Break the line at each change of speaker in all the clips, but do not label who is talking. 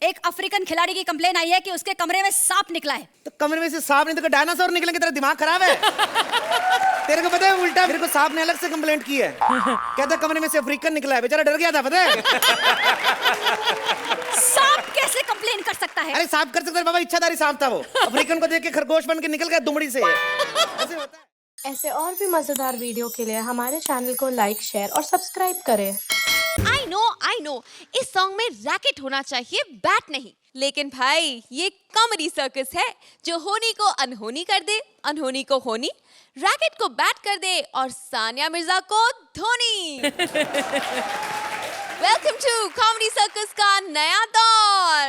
एक अफ्रीकन खिलाड़ी की कंप्लेन आई है कि उसके कमरे में सांप निकला है।
तो कमरे में से सांप नहीं तो डायनासोर निकलेंगे, तेरा दिमाग खराब है। तेरे को पता है उल्टा मेरे को सांप ने अलग से कंप्लेंट की है, कहता कमरे में से अफ्रीकन निकला है, बेचारा डर गया था पता है।
सांप कैसे कंप्लेन कर सकता है?
अरे सांप कर सकता है बाबा, इच्छाधारी सांप था वो, अफ्रीकन को देख के खरगोश बन के निकल गया दुमड़ी से। ऐसे होता है।
ऐसे और भी मजेदार वीडियो के लिए हमारे चैनल को लाइक, शेयर और सब्सक्राइब करें।
आई नो इस सॉन्ग में रैकेट होना चाहिए, बैट नहीं। लेकिन भाई ये कॉमेडी सर्कस है जो होनी को अनहोनी कर दे, अनहोनी को होनी, रैकेट को बैट कर दे और सानिया मिर्जा को Dhoni. Welcome to comedy circus का नया दौर।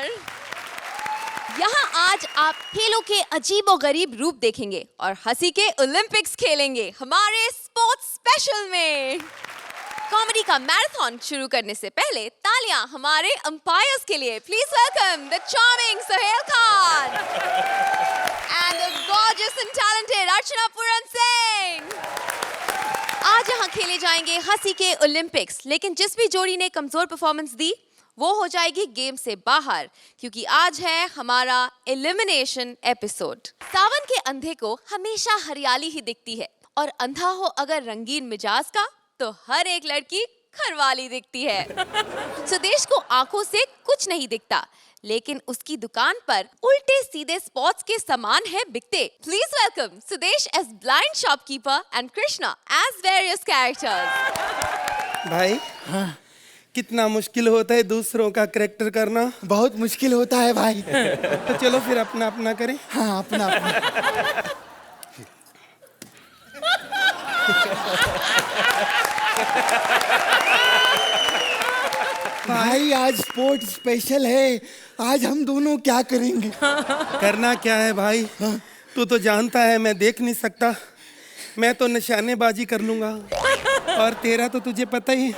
यहाँ आज आप खेलों के अजीबोगरीब रूप देखेंगे और हंसी के ओलंपिक्स खेलेंगे हमारे स्पोर्ट्स स्पेशल में। कॉमेडी का मैराथन शुरू करने से पहले तालियां हमारे अंपायर्स के लिए। Please welcome the charming Sohail Khan and the gorgeous and talented Archana Puran Singh. आज यहाँ खेले जाएंगे हंसी के ओलंपिक्स, लेकिन जिस भी जोड़ी ने कमजोर परफॉर्मेंस दी वो हो जाएगी गेम से बाहर, क्योंकि आज है हमारा एलिमिनेशन एपिसोड। सावन के अंधे को हमेशा हरियाली ही दिखती है और अंधा हो अगर रंगीन मिजाज का तो हर एक लड़की खरवाली दिखती है। सुदेश को आंखों से कुछ नहीं दिखता, लेकिन उसकी दुकान पर उल्टे सीधे स्पॉट्स के सामान है बिकते। Please welcome Sudesh as blind shopkeeper and Krishna as various characters.
भाई हाँ, कितना मुश्किल होता है दूसरों का कैरेक्टर करना।
बहुत मुश्किल होता है भाई।
तो चलो फिर अपना अपना करें।
हाँ अपना अपना। भाई आज स्पोर्ट स्पेशल है, आज हम दोनों क्या करेंगे?
करना क्या है भाई? तू तो जानता है मैं देख नहीं सकता, मैं तो निशानेबाजी कर लूंगा। और तेरा तो तुझे पता ही,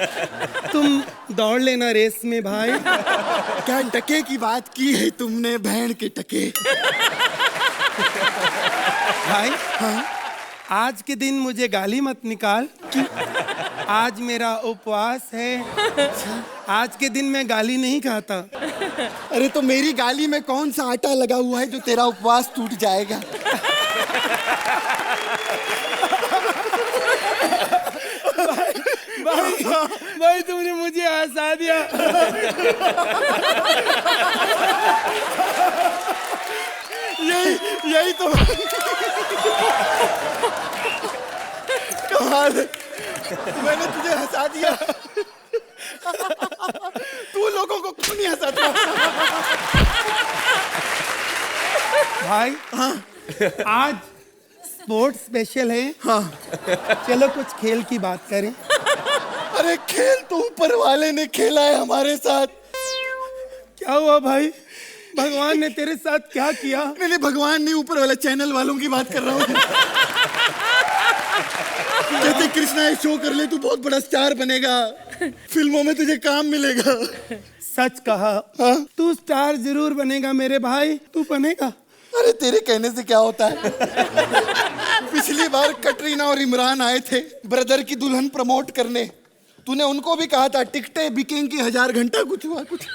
तुम दौड़ लेना रेस में भाई।
क्या टके की बात की है तुमने, बहन के टके।
भाई हाँ? आज के दिन मुझे गाली मत निकाल, आज मेरा उपवास है। आज के दिन मैं गाली नहीं खाता।
अरे तो मेरी गाली में कौन सा आटा लगा हुआ है जो तेरा उपवास टूट जाएगा?
भाई तुमने मुझे हंसा दिया।
यही तो कमाल है, मैंने तुझे हंसा दिया। तू लोगों को क्यों नहीं हंसाता?
भाई हाँ? आज स्पोर्ट्स स्पेशल है। हाँ। चलो कुछ खेल की बात करें।
अरे खेल तो ऊपर वाले ने खेला है हमारे साथ।
क्या हुआ भाई? भगवान ने तेरे साथ क्या किया?
नहीं भगवान नहीं, ऊपर वाला चैनल वालों की बात कर रहा हूँ। कहते कृष्णा ये शो कर ले, तू बहुत बड़ा स्टार बनेगा, फिल्मों में तुझे काम मिलेगा।
सच कहा। हाँ? तू स्टार जरूर बनेगा मेरे भाई, तू बनेगा।
अरे तेरे कहने से क्या होता है? पिछली बार कटरीना और इमरान आए थे ब्रदर की दुल्हन प्रमोट करने, तूने उनको भी कहा था टिकटें बिकेंगी 1000 घंटा, कुछ हुआ कुछ?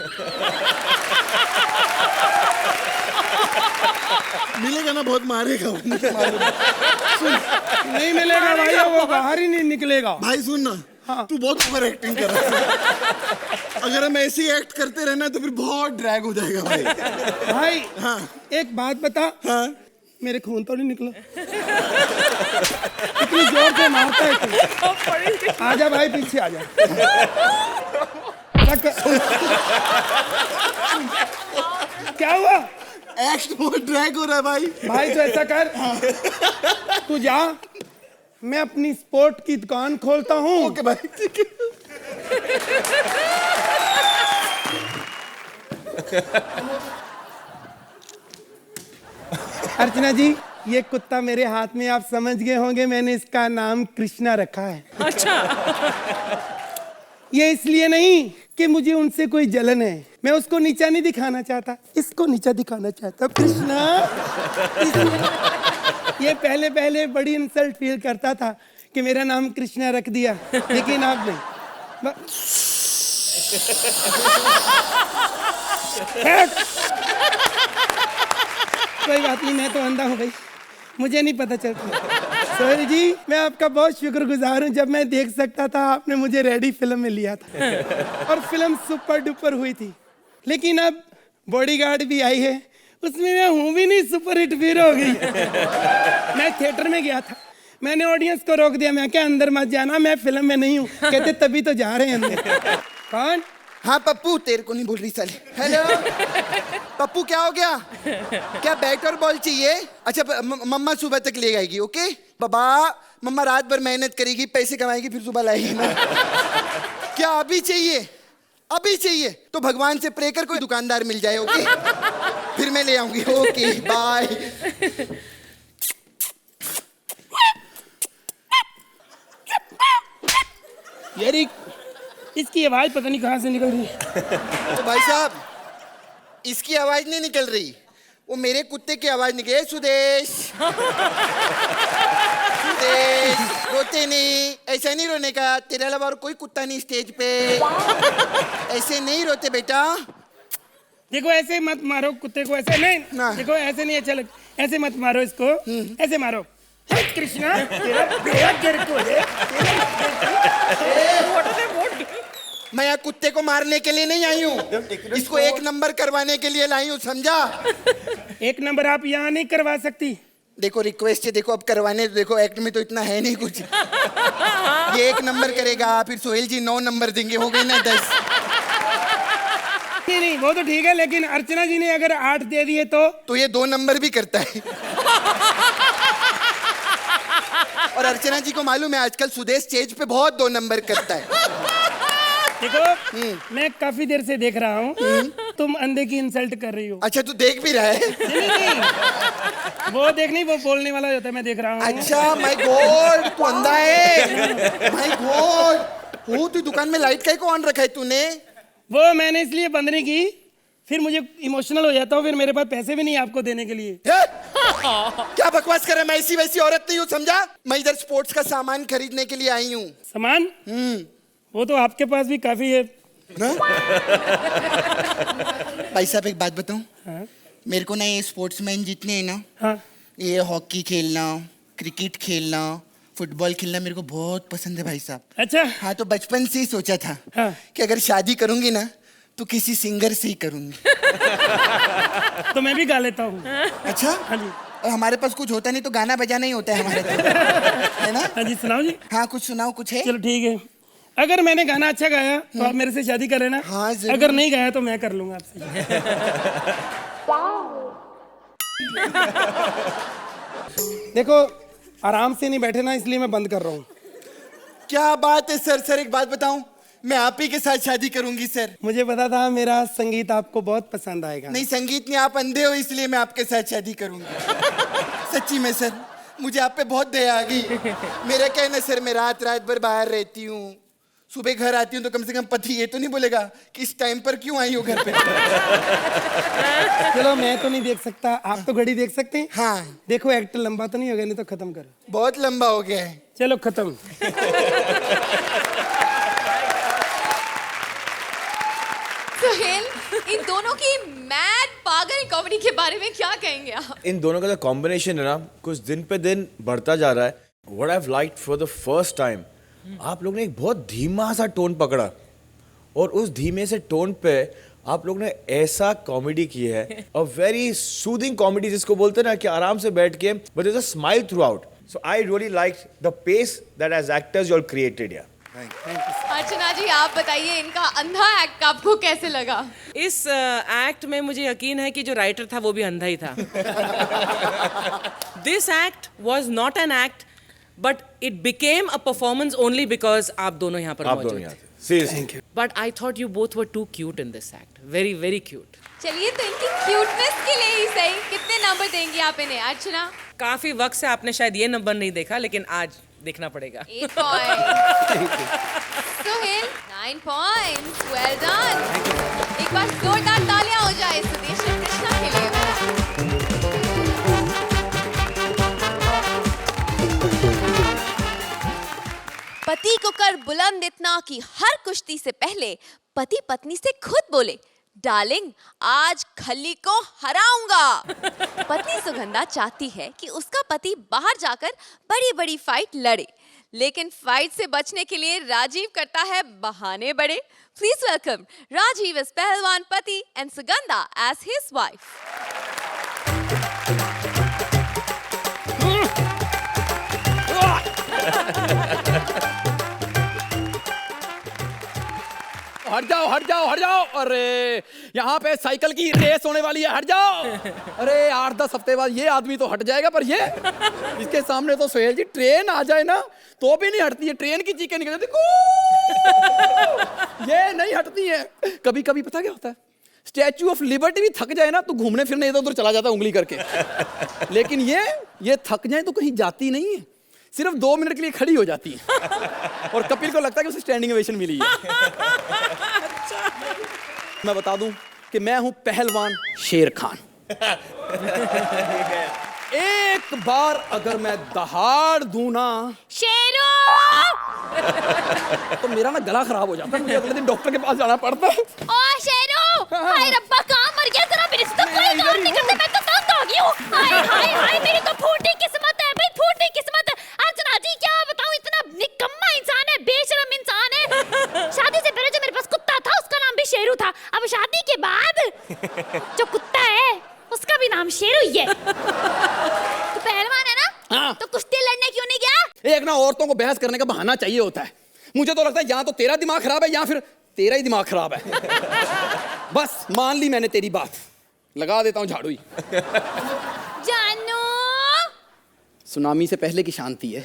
मिलेगा ना, बहुत मारेगा वो।
सुन, नहीं मिलेगा भाई, वो बाहर ही नहीं निकलेगा।
भाई सुन ना, हाँ? तू बहुत ओवर एक्टिंग कर रहा है। अगर हम ऐसे ही एक्ट करते रहना तो फिर बहुत ड्रैग हो जाएगा भाई।
भाई
हाँ
एक बात बता। हाँ? मेरे खून तो नहीं निकला? इतनी जोर से मारता है तू। आजा भाई पीछे आजा। क्या हुआ?
एक्ट बहुत ड्रैग हो रहा है भाई।
भाई तो ऐसा कर, तू जा, मैं अपनी स्पोर्ट की दुकान खोलता हूँ।
ओके भाई ठीक है।
अर्चना जी, ये कुत्ता मेरे हाथ में आप समझ गए होंगे, मैंने इसका नाम कृष्णा रखा है। अच्छा। ये इसलिए नहीं कि मुझे उनसे कोई जलन है, मैं उसको नीचा नहीं दिखाना चाहता, इसको नीचा दिखाना चाहता। कृष्णा ये पहले पहले बड़ी इंसल्ट फील करता था कि मेरा नाम कृष्णा रख दिया, लेकिन आप नहीं। कोई बात नहीं, मैं तो अंधा हूँ भाई, मुझे नहीं पता चलता। सोहेल जी, मैं आपका बहुत शुक्रगुजार हूँ। जब मैं देख सकता था, आपने मुझे रेडी फिल्म में लिया था और फिल्म सुपर डुपर हुई थी। लेकिन अब बॉडीगार्ड भी आई है, उसमें मैं हूँ भी नहीं, सुपर हिट फिर हो गई। मैं थिएटर में गया था, मैंने ऑडियंस को रोक दिया, मैं क्या अंदर मत जाना, मैं फिल्म में नहीं हूँ। कहते तभी तो जा रहे हैं अंदर। कौन?
हाँ पप्पू, तेरे को नहीं बोल रही साले। हेलो पप्पू, क्या हो गया? क्या बैट और बॉल चाहिए? अच्छा मम्मा सुबह तक ले आएगी। ओके बाबा, मम्मा रात भर मेहनत करेगी, पैसे कमाएगी, फिर सुबह लाएगी ना। क्या अभी चाहिए? अभी चाहिए तो भगवान से प्रे कर कोई दुकानदार मिल जाए। ओके फिर मैं ले आऊंगी। Okay bye.
यार इसकी आवाज पता नहीं कहाँ से निकल रही है।
तो भाई साहब, इसकी आवाज नहीं निकल रही, वो मेरे कुत्ते की आवाज निकल। सुदेश, सुदेश, रोते नहीं, ऐसा नहीं रोने का। तेरे अलावा और कोई कुत्ता नहीं स्टेज पे, ऐसे नहीं रोते बेटा।
देखो ऐसे मत मारो कुत्ते को, ऐसे नहीं
ना।
देखो ऐसे नहीं अच्छा लगता, ऐसे मत मारो इसको, ऐसे मारो। हे कृष्णा, तेरा बेड़ा तेरे को है।
मैं यहाँ कुत्ते को मारने के लिए नहीं आई हूँ, इसको 1 नंबर करवाने के लिए लाई हूँ, समझा?
1 नंबर आप यहाँ नहीं करवा सकती।
देखो रिक्वेस्ट है, देखो अब करवाने, देखो एक्ट में तो इतना है नहीं कुछ। ये 1 नंबर करेगा, फिर सोहेल जी 9 नंबर देंगे, हो गए ना 10।
नहीं वो तो ठीक है, लेकिन अर्चना जी ने अगर 8 दे दिए तो
ये 2 नंबर भी करता है। और अर्चना जी को मालूम है आजकल सुदेश स्टेज पे बहुत 2 नंबर करता है।
देखो मैं काफी देर से देख रहा हूँ, तुम अंधे की इंसल्ट कर रही हो।
अच्छा तू देख भी रहा है?
नहीं, वो देख नहीं, वो बोलने वाला होता है, मैं देख रहा हूँ।
अच्छा माय गॉड, तू अंधा है? माय गॉड, वो तू दुकान में लाइट काहे को ऑन रखा है तूने?
वो मैंने इसलिए बंद नहीं की, फिर मुझे इमोशनल हो जाता हूँ, फिर मेरे पास पैसे भी नहीं आपको देने के लिए।
क्या बकवास कर रहा है? मैं ऐसी वैसी औरत नहीं हूँ, समझा? मैं इधर स्पोर्ट्स का सामान खरीदने के लिए आई हूँ।
सामान? वो तो आपके पास भी काफी है।
भाई साहब एक बात बताऊं?
हाँ?
मेरे को ना ये स्पोर्ट्समैन जितने हैं ना,
हाँ?
ये हॉकी खेलना, क्रिकेट खेलना, फुटबॉल खेलना मेरे को बहुत पसंद है भाई साहब।
अच्छा।
हाँ तो बचपन से ही सोचा था
हाँ?
कि अगर शादी करूंगी ना तो किसी सिंगर से ही करूंगी।
तो मैं भी गा लेता हूँ।
अच्छा?
हाँ जी।
और हमारे पास कुछ होता नहीं तो गाना बजाना ही होता है हमारे तो, है ना?
हाँ जी, सुनाओ जी।
हाँ कुछ सुनाओ, कुछ है?
चलो ठीक है, अगर मैंने गाना अच्छा गाया तो आप मेरे से शादी कर लेना।
हाँ, जरूर।
अगर नहीं गाया तो मैं कर लूंगा आपसे। देखो आराम से नहीं बैठे ना, इसलिए मैं बंद कर रहा हूँ।
क्या बात है सर? सर एक बात बताऊं, मैं आप ही के साथ शादी करूंगी सर।
मुझे पता था मेरा संगीत आपको बहुत पसंद आएगा।
नहीं संगीत नहीं, आप अंधे हो इसलिए मैं आपके साथ शादी करूंगी। सच्ची में सर, मुझे आप पे बहुत दया आ गई। मेरा क्या है ना सर, मैं रात भर बाहर रहती हूँ, सुबह घर आती हूँ तो कम से कम पति ये तो नहीं बोलेगा कि इस टाइम पर क्यों आई हो घर पे।
चलो मैं तो नहीं देख सकता, आप तो घड़ी देख सकते हैं।
हाँ
देखो एक्ट लंबा तो नहीं हो गया, नहीं तो खत्म करो।
बहुत लंबा हो गया है।
चलो खत्म।
सोहेल, इन दोनों की मैड पागल कॉमेडी के बारे में क्या कहेंगे आप?
इन दोनों का जो कॉम्बिनेशन है ना, कुछ दिन पे दिन बढ़ता जा रहा है। What I have liked for the first time, आप लोग ने एक बहुत धीमा सा टोन पकड़ा और उस धीमे से टोन पे आप लोग ने ऐसा कॉमेडी की है, अ वेरी सूदिंग कॉमेडी जिसको बोलते हैं ना कि आराम से बैठ के but there is a smile throughout. So I really like the pace that as actors you all created. या
अर्चना जी आप बताइए, इनका अंधा एक्ट आपको कैसे लगा?
इस एक्ट में मुझे यकीन है कि जो राइटर था वो भी अंधा ही था। This act was not an act but it became a performance only because आप दोनों यहाँ पर
आप दोनों
मौजूद
यहाँ
थे।
थे। Seriously.
But I thought you both were too cute in this act, very very cute.
चलिए तो इनकी क्यूटनेस के लिए ही सही, कितने नंबर देंगी आप इन्हें? अर्चना?
काफी वक्त से आपने शायद ये नंबर नहीं देखा, लेकिन आज देखना पड़ेगा।
8 point. Sohail 9 points, well done. एक बार जोरदार तालियां हो जाए सुदेश और कृष्णा के लिए। पति को कर बुलंद इतना कि हर कुश्ती से पहले पति पत्नी से खुद बोले, डार्लिंग, आज खली को हराऊंगा। पत्नी सुगंधा चाहती है कि उसका पति बाहर जाकर बड़ी बड़ी फाइट लड़े, लेकिन फाइट से बचने के लिए राजीव करता है बहाने बड़े। प्लीज वेलकम राजीव as पहलवान पति and Sugandha as his wife.
हट जाओ हट जाओ हट जाओ। अरे यहाँ पे साइकिल की रेस होने वाली है, हट जाओ। अरे 8-10 हफ्ते बाद ये आदमी तो हट जाएगा, पर ये इसके सामने तो सोहेल जी ट्रेन आ जाए ना तो भी नहीं हटती है। ट्रेन की चीखें निकल जाती, ये नहीं हटती है। कभी कभी पता क्या होता है, स्टैच्यू ऑफ लिबर्टी भी थक जाए ना तो घूमने फिरने इधर उधर चला जाता है उंगली करके, लेकिन ये थक जाए तो कहीं जाती नहीं है, सिर्फ 2 मिनट के लिए खड़ी हो जाती है। और कपिल को लगता है कि उसे स्टैंडिंग ओवेशन मिली है। मैं बता दूं कि मैं हूं पहलवान शेर खान। एक बार अगर मैं दहाड़ दूं ना
शेरू,
तो मेरा ना गला खराब हो जाता है, मुझे अगले दिन डॉक्टर के पास जाना पड़ता है।
ओ शेरू, हाय रब्बा कहाँ मर गया तेरा, मेरे से तो कोई काम नहीं करता, मैं तो तंग हो गई हूँ। हाय हाय हाय, मेरी तो फूटी किस्मत है भाई, फूटी किस्मत है। अर्चना जी क्या बताऊँ, इतना निकम्मा इंसान है, बेशरम इंसान है। शादी से पहले जो मेरे पास कुत्ता था उसका नाम भी शेरू था, अब शादी के बाद जो कुत्ता है उसका भी नाम शेरू ही है। तू पहलवान है ना,
हाँ।
तो कुश्ती लड़ने क्यों नहीं गया?
एक ना औरतों को बहस करने का बहाना चाहिए होता है। मुझे तो लगता है या तो तेरा दिमाग खराब है या फिर तेरा ही दिमाग खराब है। बस मान ली मैंने तेरी बात, लगा देता हूँ झाड़ू ही।
जानू,
सुनामी से पहले की शांति है।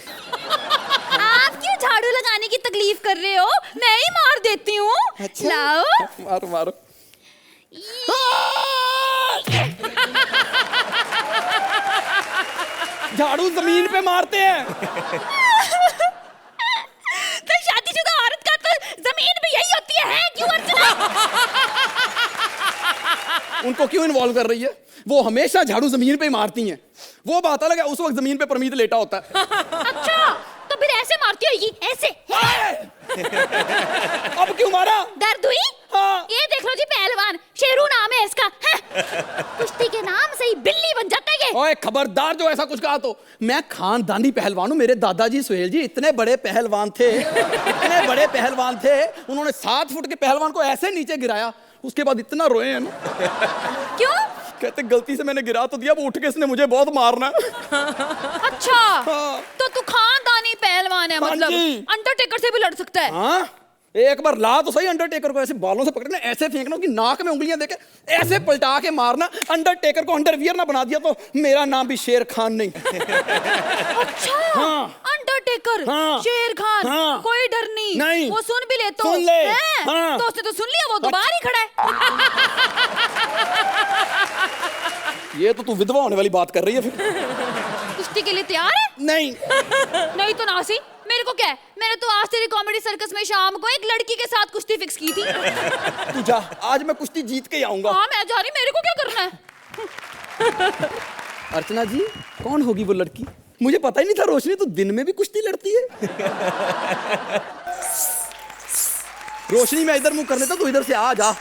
आप क्यों झाड़ू लगाने की तकलीफ कर रहे हो, मैं ही मार देती हूँ।
अच्छा।
लाओ।
मारो मारो। झाड़ू जमीन पे मारते हैं।
तो शादीशुदा औरत का तो जमीन भी यही होती है क्यों अर्चना?
उनको क्यों इन्वॉल्व कर रही है? वो हमेशा झाड़ू जमीन पे ही मारती हैं। वो बात अलग है, उस वक्त जमीन पे परमीत लेटा होता है।
अच्छा, तो फिर ऐसे मारती होगी, ऐसे।
अब क्यों मारा?
दर्द हुई?
हाँ।
ये देख लो जी, पहलवान शेरू नाम है इसका। कुश्ती के नाम से ही बिल्ली बन जाता है ये।
ओए खबरदार जो ऐसा कुछ कहा तो। मैं खानदानी पहलवान हूँ, मेरे दादाजी सुहेल जी इतने बड़े पहलवान थे, इतने बड़े पहलवान थे, उन्होंने 7 फुट के पहलवान को ऐसे नीचे गिराया, उसके बाद इतना रोए हैं ना।
क्यों?
कहते गलती से मैंने गिरा तो दिया, वो उठ के इसने मुझे बहुत मारना।
अच्छा,
हाँ।
तो तू खानदानी पहलवान है,
हाँ
मतलब
जी।
अंडरटेकर से भी लड़ सकता है।
हाँ, एक बार ला तो सही अंडरटेकर को, ऐसे बालों से पकड़ना, ऐसे फेंकना कि नाक में उंगलियां देके ऐसे पलटा के मारना। अंडरटेकर को अंडरवियर ना बना दिया तो मेरा नाम भी शेर खान नहीं।
अच्छा,
हाँ।
अंडरटेकर,
हाँ।
शेर खान,
हाँ।
कोई डर नहीं।
नहीं।
वो सुन भी ले तो
सुन ले।
हैं?
हाँ।
तो उसने तो सुन लिया, वो तो बाहर ही खड़ा है।
ये तो तू विधवा होने वाली बात कर रही है फिर।
कुश्ती के लिए तैयार है?
नहीं।
नहीं तो नासी, मेरे को क्या है, मैंने तो आज तेरी कॉमेडी सर्कस में शाम को एक लड़की के साथ कुश्ती फिक्स की थी।
तू जा, आज मैं कुश्ती जीत के ही आऊंगा।
हाँ मैं जा रही, मेरे को क्या करना है?
अर्चना जी, कौन होगी वो लड़की? मुझे पता ही नहीं था रोशनी तो दिन में भी कुश्ती लड़ती है। रोशनी मैं इधर मुंह कर लेता, तू इधर से आ जा।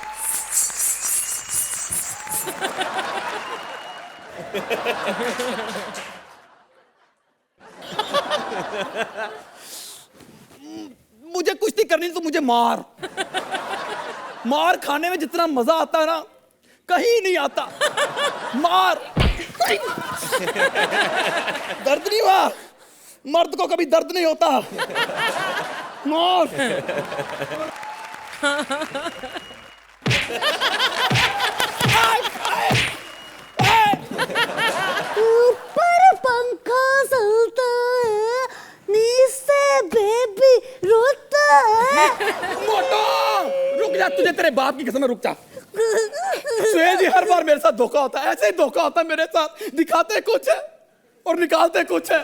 मुझे कुश्ती करनी तो मुझे मार। मार खाने में जितना मजा आता है ना, कहीं नहीं आता। मार। दर्द नहीं हुआ, मर्द को कभी दर्द नहीं होता। मार।
ऊपर पंखा चलता है, नीचे बेबी रोता है।
मोटो, रुक जा, तुझे तेरे बाप की कसम है, रुक जा। सुहेल जी हर बार मेरे साथ धोखा होता है, ऐसे ही धोखा होता है मेरे साथ। दिखाते कुछ है और निकालते कुछ है।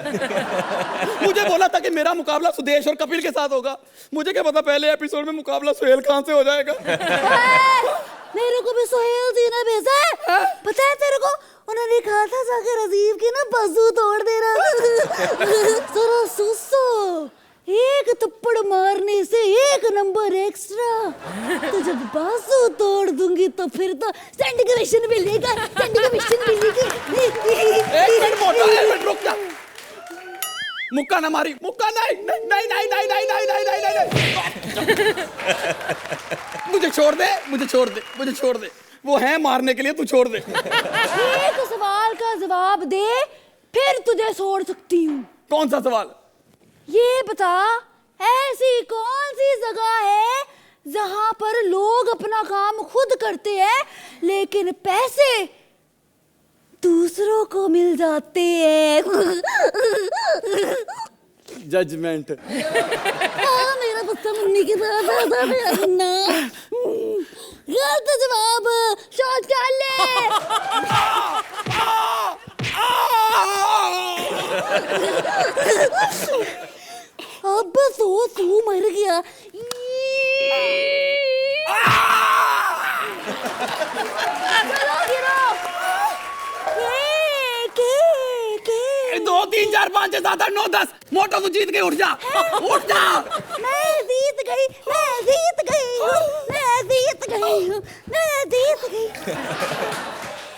मुझे बोला था कि मेरा मुकाबला सुदेश और कपिल के साथ होगा, मुझे क्या पता पहले एपिसोड में मुकाबला सुहेल खान से हो जाएगा।
मेरे को भी सुहेल जी ने भेजा है, पता है तेरे को? उन्होंने कहा था जाकर अजीब की ना बाजू तोड़ देना। जरा सुसो,
एक थप्पड़ मारने से 1 नंबर एक्स्ट्रा। तो जब बाजू तोड़ दूंगी तो फिर तो स्टैंडिंग ओवेशन मिलेगा, स्टैंडिंग ओवेशन मिलेगी।
एक मिनट रुक जा। मुक्का ना मारी, मुक्का नहीं नहीं नहीं नहीं नहीं नहीं नहीं नहीं नहीं नहीं। मुझे छोड़ दे, मुझे छोड़ दे, मुझे छोड़ दे। वो है मारने के लिए, तू छोड़ दे।
एक सवाल का जवाब दे, फिर तुझे छोड़ सकती हूँ।
कौन सा सवाल?
ये बता, ऐसी कौन सी जगह है जहां पर लोग अपना काम खुद करते हैं लेकिन पैसे दूसरों को मिल जाते हैं?
जजमेंट।
हाँ, मेरा बच्चा मुन्नी के साथ ना गलत जवाब। शौचालय। अब तू मर गया। चलो गिरो।
2 3 4 5 6 7 8 9 10। मोटो तू जीत गई, उठ जा, उठ जा।
मैं जीत गई, मैं जीत गई हूँ, मैं जीत गई हूँ, मैं जीत गई।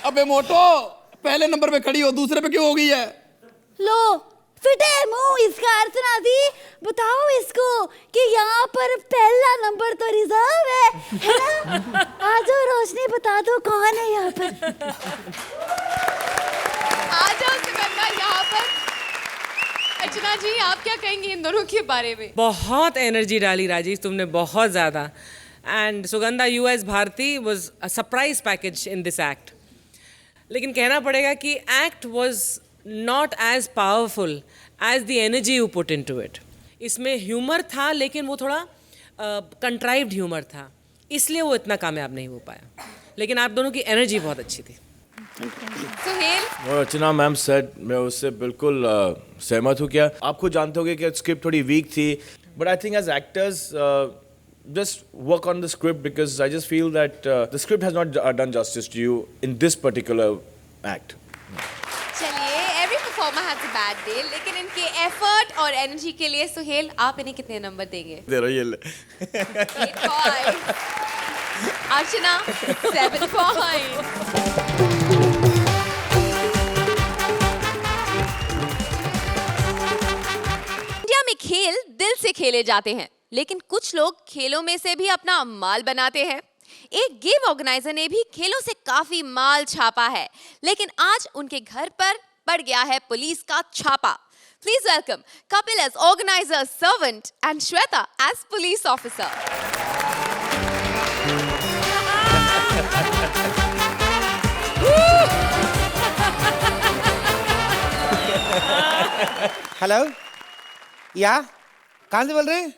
अबे मोटो, पहले नंबर पे खड़ी हो, दूसरे पे क्यों हो गई है?
लो फिटे मुंह, इसका अर्थ ना दी। बताओ इसको कि यहाँ पर पहला नंबर तो रिजर्व है ना? आ जाओ रोशनी, बता दो कौन है यहाँ पर।
आ जाओ सुगंधा यहाँ पर। अर्चना जी, आप क्या कहेंगे इन दोनों के बारे में?
बहुत एनर्जी डाली राजेश तुमने, बहुत ज़्यादा। And Sugandha, you as Bharti was a surprise package in this act. लेकिन कहना पड़ेगा कि act was not as powerful as the energy you put into it. इसमें ह्यूमर था, लेकिन वो थोड़ा कंट्राइव्ड ह्यूमर था, इसलिए वो इतना कामयाब नहीं हो पाया। लेकिन आप दोनों की एनर्जी बहुत अच्छी थी।
सुहेल?
अर्चना मैम सेड, मैं उससे बिल्कुल सहमत हूँ। क्या आप खुद जानते होगे कि स्क्रिप्ट थोड़ी वीक थी, but I think as actors just work on the script, because I just feel that the script has not done justice to you in this particular act.
चलिए, every performer has a bad day, लेकिन इनके effort और energy के लिए सुहेल, आप इन्हें कितने number देंगे? 8 points. अर्चना 7 points. इंडिया में खेल दिल से खेले जाते हैं, लेकिन कुछ लोग खेलों में से भी अपना माल बनाते हैं। एक गेम ऑर्गेनाइजर ने भी खेलों से काफी माल छापा है, लेकिन आज उनके घर पर पड़ गया है पुलिस का छापा। Please welcome Kapil as organiser servant and Shweta as police officer.
Hello, या कहाँ से बोल रहे हैं?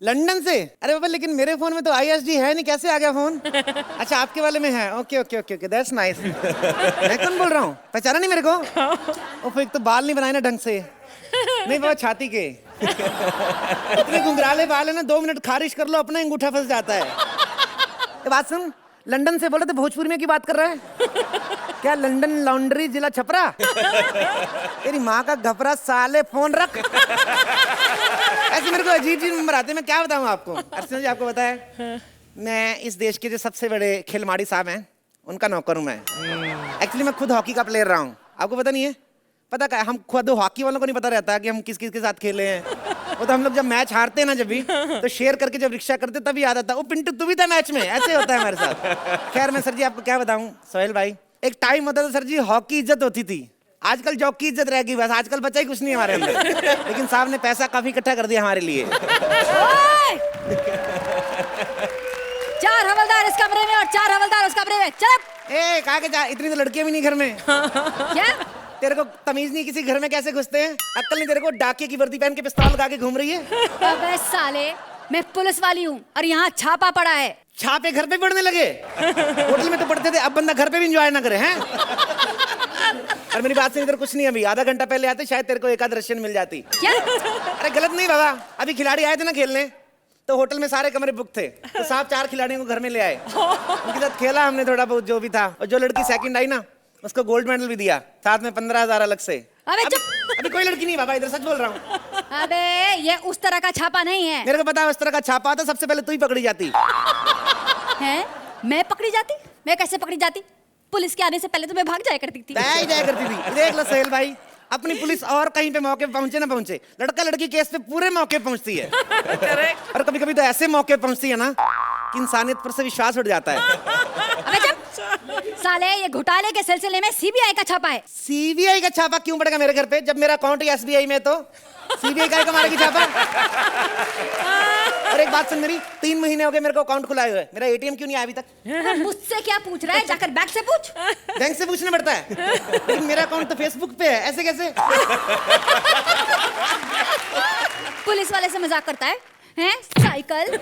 लंदन से? अरे बाबा, लेकिन मेरे फोन में तो ISD है नहीं, कैसे आ गया फोन? अच्छा, आपके वाले में है। Okay okay okay okay, that's nice. मैं कौन बोल रहा हूँ? पहचाना नहीं मेरे को? ओह, एक तो बाल नहीं बनाए ना ढंग से। नहीं बाबा, छाती के इतने घुंघराले बाल है ना, 2 मिनट खारिश कर लो, अपना अंगूठा फंस जाता है। ये बात सुन, लंदन से बोले तो भोजपुरी में की बात कर रहा है क्या? लंदन लॉन्ड्री, जिला छपरा। तेरी माँ का घपरा साले, फोन रख। ऐसे मेरे को अजीब अजीब नंबर आते हैं, मैं क्या बताऊँ आपको? अर्चना जी, आपको पता है मैं इस देश के जो सबसे बड़े खिलवाड़ी साहब हैं उनका नौकर हूँ मैं। एक्चुअली मैं खुद हॉकी का प्लेयर रहा हूँ, आपको पता नहीं है? पता क्या, हम खुद हॉकी वालों को नहीं पता रहता कि हम किस किस के साथ खेले हैं। वो तो हम लोग जब मैच हारते हैं ना, जब भी तो शेयर करके जब रिक्शा करते तभी याद आता, वो पिंटू तू भी था मैच में, ऐसे होता है हमारे साथ। खैर, मैं सर जी आपको क्या बताऊँ सोहेल भाई, एक टाइम होता था सर जी, हॉकी इज्जत होती थी, आजकल जॉब की इज्जत रह गई बस। आजकल बचा ही कुछ नहीं हमारे अंदर। लेकिन साहब ने पैसा काफी इकट्ठा कर दिया हमारे लिए।
4 हवलदार इस कमरे में और 4 हवलदार उस कमरे में। चल।
ए, कहा के जा, इतनी तो लड़कियां भी नहीं घर में।
क्या?
तेरे को तमीज नहीं किसी घर में कैसे घुसते हैं? अक्ल नहीं तेरे को? डाकिये की वर्दी पहन के पिस्तौल लगा के घूम रही है।
अबे साले, मैं पुलिस वाली हूँ और यहाँ छापा पड़ा है।
छापे घर पे पड़ने लगे? होटल में तो पड़ते थे, अब बंदा घर पे भी एंजॉय ना करे हैं? और मेरी बात से इधर कुछ नहीं, अभी आधा घंटा पहले आते शायद तेरे को एक आध रशियन मिल जाती।
क्या?
अरे गलत नहीं बाबा, अभी खिलाड़ी आए थे ना खेलने, तो होटल में सारे कमरे बुक थे, तो साहब 4 खिलाड़ियों को घर में ले आए, उनके साथ खेला हमने थोड़ा बहुत जो भी था, और जो लड़की सेकंड आई ना उसको गोल्ड मेडल भी दिया, साथ में 15,000 अलग से।
अबे
अभी कोई लड़की नहीं बाबा, इधर सच बोल रहा हूँ।
अबे ये उस तरह का छापा नहीं है।
मेरे को पता है उस तरह का छापा होता, सबसे पहले तू ही पकड़ी जाती।
हैं? मैं पकड़ी जाती? मैं कैसे पकड़ी जाती? पुलिस के आने से पहले तो मैं भाग जाया करती थी।
तय जाया करती थी। देख लो सोहेल भाई, अपनी पुलिस और कहीं पे मौके पे पहुंचे ना पहुंचे, लड़का लड़की केस पे पूरे मौके पे पहुंचती है। और कभी कभी तो ऐसे मौके पे पहुंचती है ना कि इंसानियत पर से विश्वास उठ जाता है।
अबे जब साले ये घोटाले के सिलसिले में सीबीआई का छापा है।
सीबीआई का छापा क्यों पड़ेगा मेरे घर पे जब मेरा अकाउंट ही एसबीआई में? तो सीबीआई का मारेगी छापा? और एक बात सुन मेरी, 3 महीने हो गए मेरे को अकाउंट खुलाए हुए, मेरा एटीएम क्यों नहीं आया अभी तक?
मुझसे क्या पूछ रहा है? जाकर बैंक से पूछ।
बैंक से पूछना पड़ता है, लेकिन मेरा अकाउंट तो फेसबुक पे है, ऐसे कैसे?
पुलिस वाले से मजाक करता है? हैं? साइकिल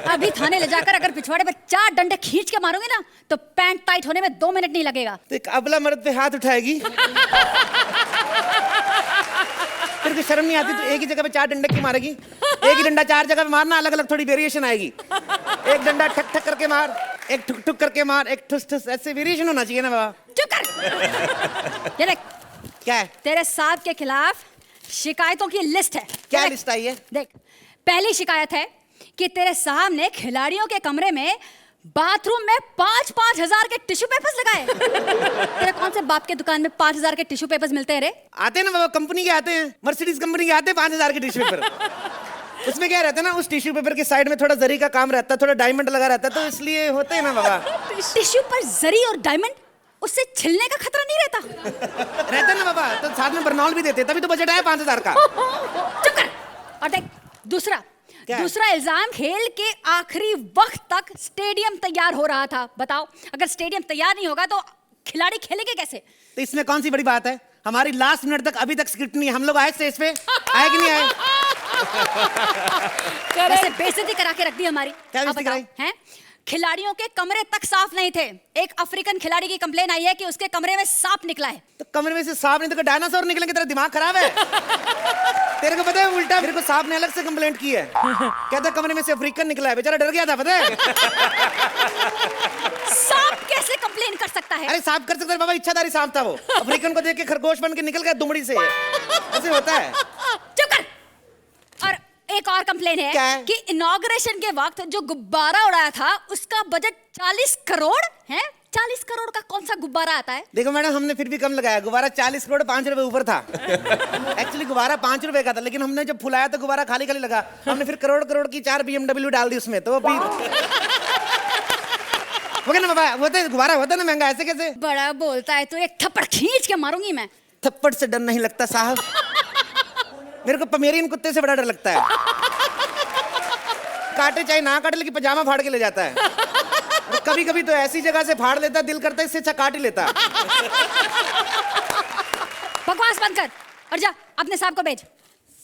अभी थाने ले जाकर अगर पिछवाड़े पर 4 डंडे खींच के मारोगे ना तो पैंट टाइट होने में 2 मिनट नहीं लगेगा।
तो एक अबला मर्द पे हाथ उठाएगी, तेरे को शर्म नहीं आती? तो एक ही जगह पे 4 डंडे क्यों मारेगी? एक ही डंडा 4 जगह पे मारना, अलग अलग थोड़ी वेरिएशन आएगी। एक डंडा ठक ठक करके मार, एक ठुक ठुक करके मार, एक ठुस ठुस, ऐसे वेरिएशन होना चाहिए ना बाबा।
चुप कर। ये देख,
क्या है?
तेरे साहब के खिलाफ शिकायतों की लिस्ट है।
क्या लिस्ट आई है?
देख, पहली शिकायत है कि तेरे साहब ने खिलाड़ियों के कमरे में बाथरूम में 5-5 हजार के टिश्यू पेपर्स लगाए। तेरे कौन से बाप के दुकान में 5 हजार के टिश्यू पेपर्स मिलते हैं रे?
आते हैं ना बाबा, कंपनी के आते हैं, मर्सिडीज कंपनी के आते हैं 5 हजार के टिश्यू पेपर। उसमें क्या रहता है ना, उस टिश्यू पेपर के साइड में थोड़ा जरी का काम रहता है, थोड़ा डायमंड लगा रहता है, तो इसलिए होते हैं ना बाबा।
टिश्यू पर जरी और डायमंड, उससे छिलने का खतरा नहीं रहता?
रहता है ना बाबा, तो साथ में बर्नॉल भी देते, तभी तो बजट आया 5 हजार का।
चुप कर। और देख, दूसरा इल्जाम, खेल के आखिरी वक्त तक स्टेडियम तैयार हो रहा था। बताओ, अगर स्टेडियम तैयार नहीं होगा तो खिलाड़ी खेलेंगे कैसे?
तो इसमें कौन सी बड़ी बात है? हमारी लास्ट मिनट तक अभी तक स्क्रिप्ट नहीं है, हम लोग आए स्टेज पे, आए कि नहीं आए?
वैसे बेइज्जती करा के रख दी हमारी।
क्या बेइज्जती कराई?
हैं? खिलाड़ियों के कमरे तक साफ नहीं थे। एक अफ्रीकन खिलाड़ी की कंप्लेन आई है कि उसके कमरे में सांप निकला है।
तो कमरे में से सांप नहीं तो डायनासोर निकलेंगे? तेरा दिमाग खराब है? तेरे को पता है उल्टा मेरे को सांप ने अलग से कंप्लेंट की है, कहता कमरे में से अफ्रीकन निकला है, बेचारा डर गया था, पता है?
सांप कैसे कंप्लेन कर सकता है?
अरे सांप कर सकता है बाबा, इच्छाधारी सांप था वो, अफ्रीकन को देख के खरगोश बन के निकल गया दुमड़ी से, ऐसे होता है।
चुप कर। और एक और कंप्लेन है कि इनॉग्रेशन के वक्त जो गुब्बारा उड़ाया था उसका बजट 40 करोड़ है। 40 करोड़ का कौन सा गुब्बारा आता है?
देखो मैडम, हमने फिर भी कम लगाया, गुब्बारा 40 करोड़ 5 रुपए ऊपर था। एक्चुअली गुब्बारा 5 रुपए का था, लेकिन हमने जब फुलाया तो गुब्बारा खाली खाली लगा, हमने फिर करोड़ की 4 BMW डाल दी उसमें, तो अभी वो ना बाबा, वो तो गुब्बारा होता ना महंगा, ऐसे कैसे?
बड़ा बोलता है तो एक थप्पड़ खींच के मारूंगी मैं।
थप्पड़ से डर नहीं लगता साहब, मेरे को पमेरियन कुत्ते से बड़ा डर लगता है। काटे चाहे ना काटे, लेकिन पजामा फाड़ के ले जाता है। और कभी कभी तो ऐसी जगह से फाड़ लेता है, दिल करता है इससे अच्छा काट ही लेता।
बकवास बंद कर और जा अपने साहब को भेज।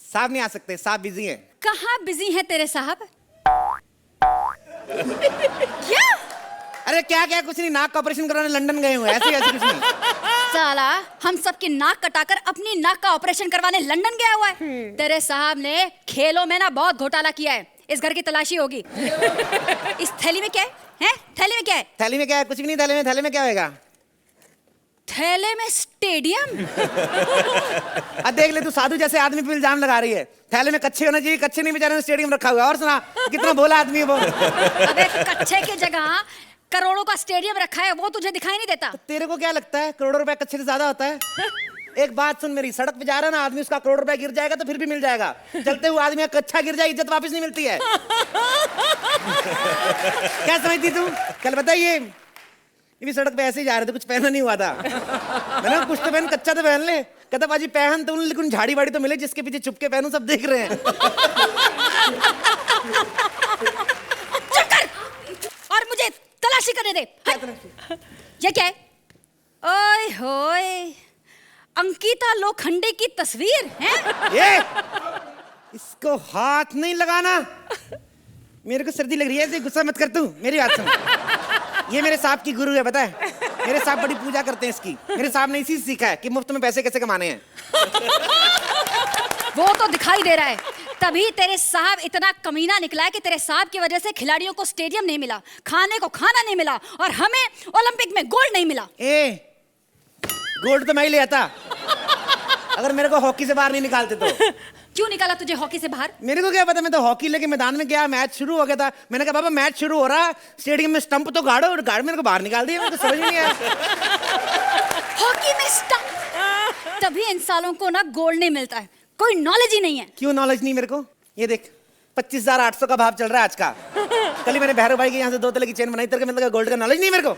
साहब नहीं आ सकते, साहब बिजी हैं।
कहाँ बिजी हैं तेरे साहब? क्या?
अरे क्या क्या, कुछ नहीं, नाक का ऑपरेशन करवाने लंदन गए हुए, ऐसे ऐसे कुछ नहीं।
साला हम सबकी नाक कटाकर अपनी नाक का ऑपरेशन करवाने लंदन गया हुआ है। तेरे साहब ने खेलों में ना बहुत घोटाला किया है, इस घर की तलाशी होगी। इस थैली में क्या है? हैं? थैली में क्या है?
थैली में क्या है? कुछ भी नहीं थैले में क्या होएगा?
थैले में स्टेडियम।
अब देख ले, तू साधु जैसे आदमी पे इल्जाम लगा रही है। थैले में कच्चे होना चाहिए, कच्चे नहीं, बेचारे ने स्टेडियम रखा हुआ है। और सुना, कितना बोला आदमी है वो।
अबे कच्चे की जगह करोड़ों का स्टेडियम रखा है, वो तुझे दिखाई नहीं देता?
तो तेरे को क्या लगता है करोड़ों रुपए कच्चे से ज्यादा होता है? एक बात सुन मेरी, सड़क पे जा रहा है ना आदमी, उसका करोड़ रुपए गिर जाएगा तो फिर भी मिल जाएगा, चलते हुए आदमी का कच्चा गिर जाए इज्जत वापस नहीं मिलती है। क्या समझती तू? कल बताइए, ये भी सड़क पे ऐसे ही जा रहे थे, कुछ पहना नहीं हुआ था, मैंने कुछ तो पहन, कच्चा तो पहन ले। कहता बाजी पहन तो, लेकिन झाड़ी वाड़ी तो मिले जिसके पीछे छुप के पहनूं, सब देख रहे हैं।
और मुझे तलाशी करने दे। ये क्या है? ओए होए, अंकिता लोखंडे की तस्वीर है।
ये इसको हाथ नहीं लगाना, मेरे को सर्दी लग रही है, ऐसे गुस्सा मत कर तू, मेरी बात सुन। ये मेरे साहब की गुरु है, पता है, मेरे साहब बड़ी पूजा करते हैं इसकी। मेरे साहब ने इसी से सीखा है कि मुफ्त में पैसे कैसे कमाने हैं।
वो तो दिखाई दे रहा है, तभी तेरे साहब इतना कमीना निकला है कि तेरे साहब की वजह से खिलाड़ियों को स्टेडियम नहीं मिला, खाने को खाना नहीं मिला, और हमें ओलंपिक में गोल्ड नहीं मिला।
गोल्ड तो मैं ही ले आता, अगर मेरे को हॉकी से बाहर नहीं निकालते तो।
क्यों निकाला तुझे हॉकी से बाहर?
मेरे को क्या पता, मैं तो हॉकी लेके मैदान में गया, मैच शुरू हो गया था, मैंने कहा बाबा मैच शुरू हो रहा, स्टेडियम में स्टंप तो गाड़ो, और गाड़ मेरे को बाहर निकाल दिया, मेरे को समझ नहीं आया।
हॉकी में स्टंप, तभी इन सालों को ना गोल्ड नहीं मिलता है, कोई नॉलेज ही नहीं है।
क्यों नॉलेज नहीं मेरे को? ये देख 25,800 का भाव चल रहा है आज का। कल ही मैंने भैरव भाई के यहाँ से 2 तले की चेन बनाई, तेरे को मतलब गोल्ड का नॉलेज नहीं मेरे को?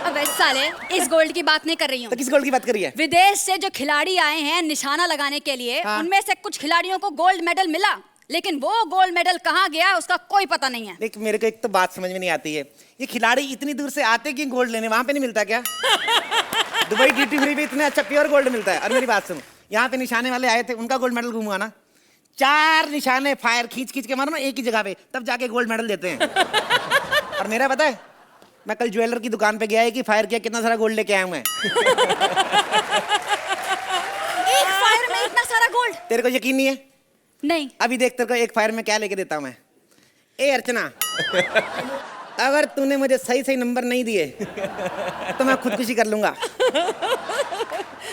अबे साले, इस गोल्ड की बात नहीं कर रही हूँ।
तो किस गोल्ड की बात कर रही है?
विदेश से जो खिलाड़ी आए हैं निशाना लगाने के लिए,
हाँ।
उनमें से कुछ खिलाड़ियों को गोल्ड मेडल मिला, लेकिन वो गोल्ड मेडल कहाँ गया उसका कोई पता नहीं है।
देख मेरे को एक तो बात समझ में नहीं आती है, ये खिलाड़ी इतनी दूर से आते कि गोल्ड लेने, वहां पे नहीं मिलता क्या? दुबई ड्यूटी फ्री पे इतना अच्छा प्योर गोल्ड मिलता है। और मेरी बात सुनो, यहाँ पे निशाने वाले आए थे, उनका गोल्ड मेडल घूमवा ना, 4 निशाने फायर खींच खींच के मारो ना एक ही जगह पे, तब जाके गोल्ड मेडल देते हैं। और मेरा पता है, मैं कल ज्वेलर की दुकान पे गया है कि फायर किया, कितना सारा गोल्ड लेके आया हूं मैं।
एक फायर में इतना सारा गोल्ड?
तेरे को यकीन नहीं है?
नहीं।
अभी देख तेरे को एक फायर में क्या लेके देता हूं मैं। ए अर्चना, अगर तूने मुझे सही सही नंबर नहीं दिए तो मैं खुदकुशी कर लूंगा।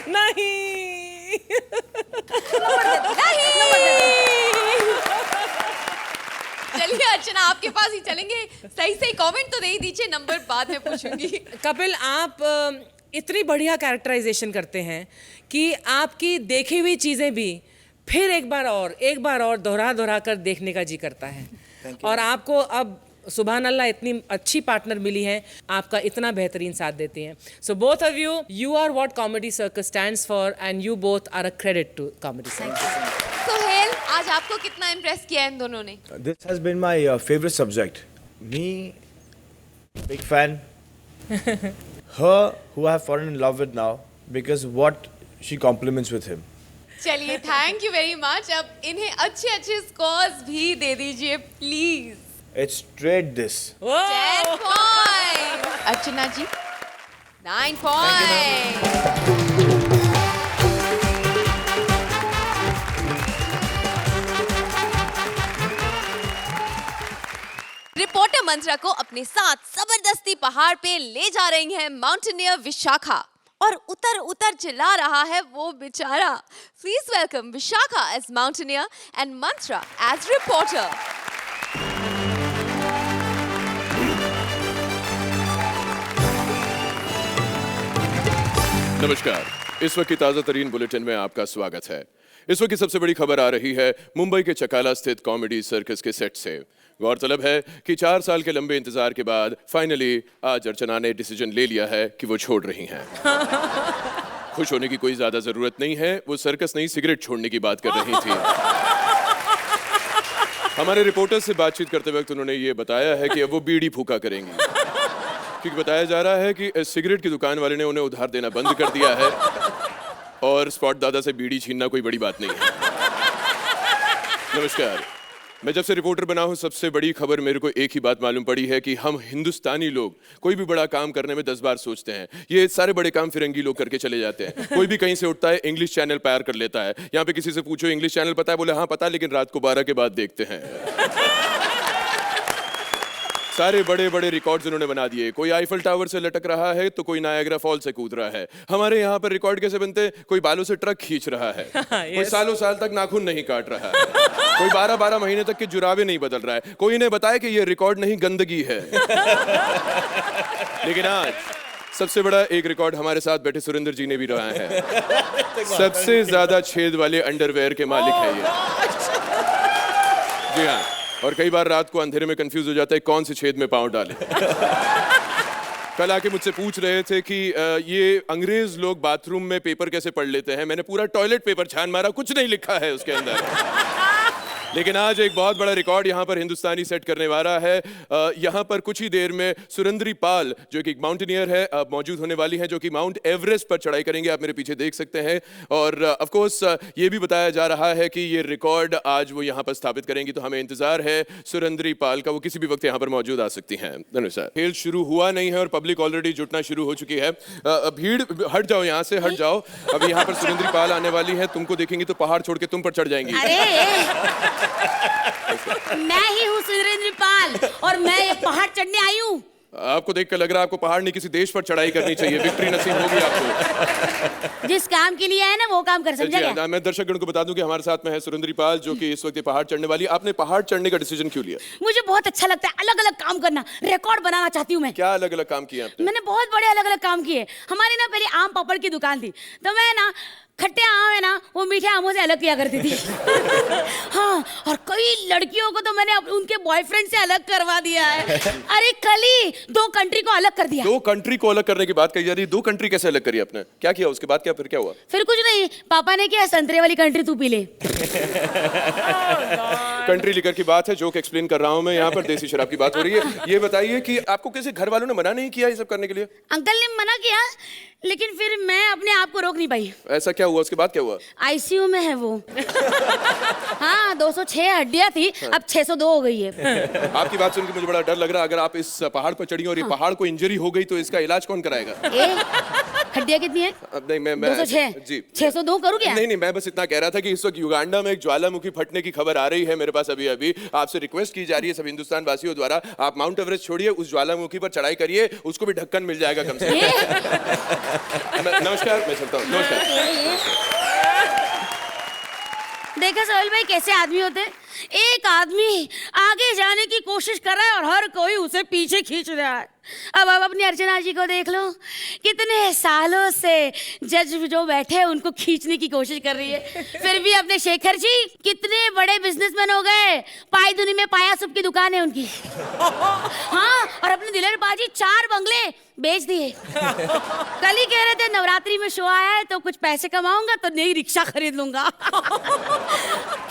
नहीं।
चलिए अर्चना आपके पास ही चलेंगे, सही सही कमेंट तो दे ही दीजिए, नंबर बाद में पूछूंगी।
कपिल, आप इतनी बढ़िया कैरेक्टराइजेशन करते हैं कि आपकी देखी हुई चीज़ें भी फिर एक बार और दोहरा कर देखने का जी करता है। और आपको अब सुभान अल्लाह इतनी अच्छी पार्टनर मिली है, आपका इतना बेहतरीन साथ देती हैं। So both of you are what comedy circus stands for, and you both are a credit to comedy circus.
Sohail, आज आपको कितना इम्प्रेस किया इन दोनों ने?
This has been my favorite subject. Me, big fan. Her, who I have fallen in love with now, because what she compliments with him.
चलिए, thank you very much. अब इन्हें अच्छे अच्छे स्कोर्स भी दे दीजिए please.
It's straight this.
10 point. Archana ji 9 point. Reporter Mantra को अपने साथ जबरदस्ती पहाड़ पे ले जा रही है माउंटेनियर विशाखा, और उतर उतर चिल्ला रहा है वो बेचारा। Please welcome Vishakha as mountaineer and Mantra as reporter.
नमस्कार, इस वक्त की ताज़ा तरीन बुलेटिन में आपका स्वागत है। इस वक्त की सबसे बड़ी खबर आ रही है मुंबई के चकाला स्थित कॉमेडी सर्कस के सेट से। गौरतलब है कि 4 साल के लंबे इंतजार के बाद फाइनली आज अर्चना ने डिसीजन ले लिया है कि वो छोड़ रही हैं। खुश होने की कोई ज्यादा जरूरत नहीं है, वो सर्कस नहीं सिगरेट छोड़ने की बात कर रही थी। हमारे रिपोर्टर से बातचीत करते वक्त उन्होंने ये बताया है कि अब वो बीड़ी फूका करेंगी, क्योंकि बताया जा रहा है कि सिगरेट की दुकान वाले ने उन्हें उधार देना बंद कर दिया है, और स्पॉट दादा से बीड़ी छीनना कोई बड़ी बात नहीं है। नमस्कार, मैं जब से रिपोर्टर बना हूं सबसे बड़ी खबर मेरे को एक ही बात मालूम पड़ी है कि हम हिंदुस्तानी लोग कोई भी बड़ा काम करने में 10 बार सोचते हैं। ये सारे बड़े काम फिरंगी लोग करके चले जाते हैं। कोई भी कहीं से उठता है इंग्लिश चैनल पार कर लेता है। यहाँ पे किसी से पूछो इंग्लिश चैनल पता है, बोले हाँ पता है, लेकिन रात को 12 के बाद देखते हैं। सारे बड़े बड़े रिकॉर्ड्स उन्होंने बना दिए। कोई आईफल टावर से लटक रहा है तो कोई नायग्रा फॉल से कूद रहा है। हमारे यहाँ पर रिकॉर्ड कैसे बनते हैं? कोई बालों से ट्रक खींच रहा है, कोई सालों साल तक नाखून नहीं काट रहा है, कोई 12-12 महीने तक के जुराबे नहीं बदल रहा है। कोई इन्हें बताए कि ये रिकॉर्ड नहीं गंदगी है। लेकिन आज सबसे बड़ा एक रिकॉर्ड हमारे साथ बैठे सुरेंद्र जी ने भी रहा है। सबसे ज्यादा छेद वाले अंडरवेयर के मालिक है ये। जी हाँ, और कई बार रात को अंधेरे में कंफ्यूज हो जाता है कौन से छेद में पांव डाले। कल आके मुझसे पूछ रहे थे कि ये अंग्रेज लोग बाथरूम में पेपर कैसे पढ़ लेते हैं। मैंने पूरा टॉयलेट पेपर छान मारा, कुछ नहीं लिखा है उसके अंदर। लेकिन आज एक बहुत बड़ा रिकॉर्ड यहाँ पर हिंदुस्तानी सेट करने वाला है। यहाँ पर कुछ ही देर में सुरेंद्री पाल जो कि एक माउंटेनियर है मौजूद होने वाली है, जो कि माउंट एवरेस्ट पर चढ़ाई करेंगे। आप मेरे पीछे देख सकते हैं। और ऑफ कोर्स ये भी बताया जा रहा है कि ये रिकॉर्ड आज वो यहाँ पर स्थापित करेंगी, तो हमें इंतजार है सुरेंद्री पाल का। वो किसी भी वक्त यहाँ पर मौजूद आ सकती हैं। धन्यवाद। खेल शुरू हुआ नहीं है और पब्लिक ऑलरेडी जुटना शुरू हो चुकी है। भीड़ हट जाओ, यहाँ से हट जाओ। अभी यहाँ पर सुरेंद्री पाल आने वाली है, तुमको देखेंगी तो पहाड़ छोड़ के तुम पर चढ़ जाएंगी।
मैं ही हूँ सुरेंद्र पाल और मैं ये पहाड़ चढ़ने आई हूँ।
आपको देखकर लग रहा है आपको पहाड़ नहीं किसी देश पर चढ़ाई करनी चाहिए। विक्ट्री नसीब होगी आपको।
जिस काम के लिए है ना वो काम कर, समझा क्या?
मैं दर्शकगण को बता दूं कि हमारे साथ में है सुरेंद्री पाल, जो कि इस वक्त पहाड़ चढ़ने वाली। आपने पहाड़ चढ़ने का डिसीजन क्यों लिया?
मुझे बहुत अच्छा लगता है अलग अलग काम करना, रिकॉर्ड बनाना चाहती हूँ मैं।
क्या अलग अलग काम किए आपने?
मैंने बहुत बड़े अलग अलग काम किए। हमारे ना पहले आम पापड़ की दुकान थी, तो मैं ना खट्टे आम है ना वो मीठे आमों से अलग किया करती थी। हाँ, और कई लड़कियों को तो मैंने उनके बॉयफ्रेंड से अलग करवा दिया है। अरे कल ही 2 कंट्री को अलग कर दिया।
2 कंट्री को अलग करने की बात कही जा रही है। 2 कंट्री कैसे अलग करी आपने? क्या किया उसके बाद? फिर क्या हुआ?
फिर कुछ नहीं, पापा ने किया संतरे वाली कंट्री तू पी ले।
कंट्री लिकर की बात है, जोक एक्सप्लेन कर रहा हूँ मैं यहाँ पर, देसी शराब की बात हो रही है। ये बताइए कि आपको किसी घर वालों ने मना नहीं किया ये सब करने के लिए?
अंकल ने मना किया, लेकिन फिर मैं अपने आप को रोक नहीं पाई।
ऐसा क्या हुआ? उसके बाद क्या हुआ?
आईसीयू में है वो। हाँ, 206 हड्डियां थी, अब 602 हो गई है।
आपकी बात सुनकर मुझे बड़ा डर लग रहा है। अगर आप इस पहाड़ पर चढ़ी और ये पहाड़ को इंजरी हो गई तो इसका इलाज कौन कराएगा?
हड्डियां कितनी है?
नहीं, मैं
206
जी
602 करूं क्या?
नहीं, मैं बस इतना कह रहा था कि इस वक्त युगांडा में एक ज्वालामुखी फटने की खबर आ रही है मेरे पास अभी। आपसे रिक्वेस्ट की जा रही है सब हिंदुस्तान वासियों द्वारा, आप माउंट एवरेस्ट छोड़िए, उस ज्वालामुखी पर चढ़ाई करिए, उसको भी ढक्कन मिल जाएगा कम से कम। नमस्कार, मैं चलता हूँ। नमस्कार।
देखा सोहेल भाई कैसे आदमी होते हैं? एक आदमी आगे जाने की कोशिश कर रहा है और हर कोई उसे पीछे खींच रहा है। अब आप अपनी अर्चना जी को देख लो, कितने सालों से जज जो बैठे हैं उनको खींचने की कोशिश कर रही है, फिर भी अपने शेखर जी कितने बड़े बिजनेसमैन हो गए। पाई दुनी में पाया सुप की दुकान है उनकी। हाँ, और अपने दिलेर बाजी 4 बंगले बेच दिए। कल ही कह रहे थे नवरात्रि में शो आया है तो कुछ पैसे कमाऊंगा तो नई रिक्शा खरीद लूंगा।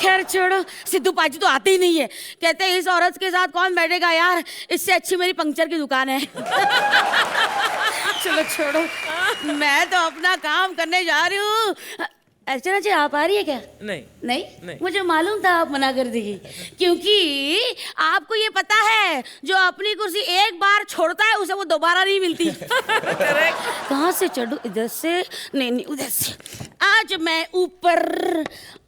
खैर छोड़ो, सिद्धू पाजी तो आते ही नहीं है, कहते हैं इस औरत के साथ कौन बैठेगा यार, इससे अच्छी मेरी पंक्चर की दुकान है। चलो छोड़ो, मैं तो अपना काम करने जा रही हूँ। अर्चना जी आप आ रही है क्या? नहीं, मुझे मालूम था आप मना कर देगी, क्योंकि आपको ये पता है जो अपनी कुर्सी एक बार छोड़ता है उसे वो दोबारा नहीं मिलती। कहाँ से चढ़ूं? इधर से? नहीं, उधर से। आज मैं ऊपर,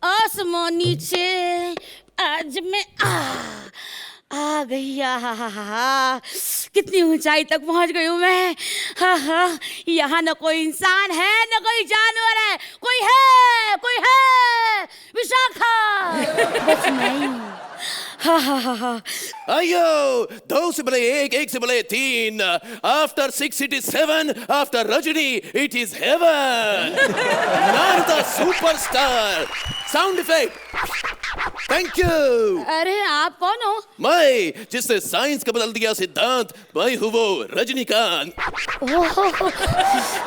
आसमान नीचे, आज मैं आ गई। हा, कितनी ऊंचाई तक पहुंच गई हूँ मैं। हाँ, यहाँ न कोई इंसान है न कोई जानवर है, कोई है विशाखा, बस मैं। हाँ।
अयो, 2 से बड़े 1, 1 से बड़े 3। After 6 it is 7. After Rajini it is heaven. Narda superstar. Sound effect. Thank you.
अरे आप कौन हो?
मैं जिसने साइंस का बदल दिया सिद्धांत, मैं हूँ वो रजनीकांत।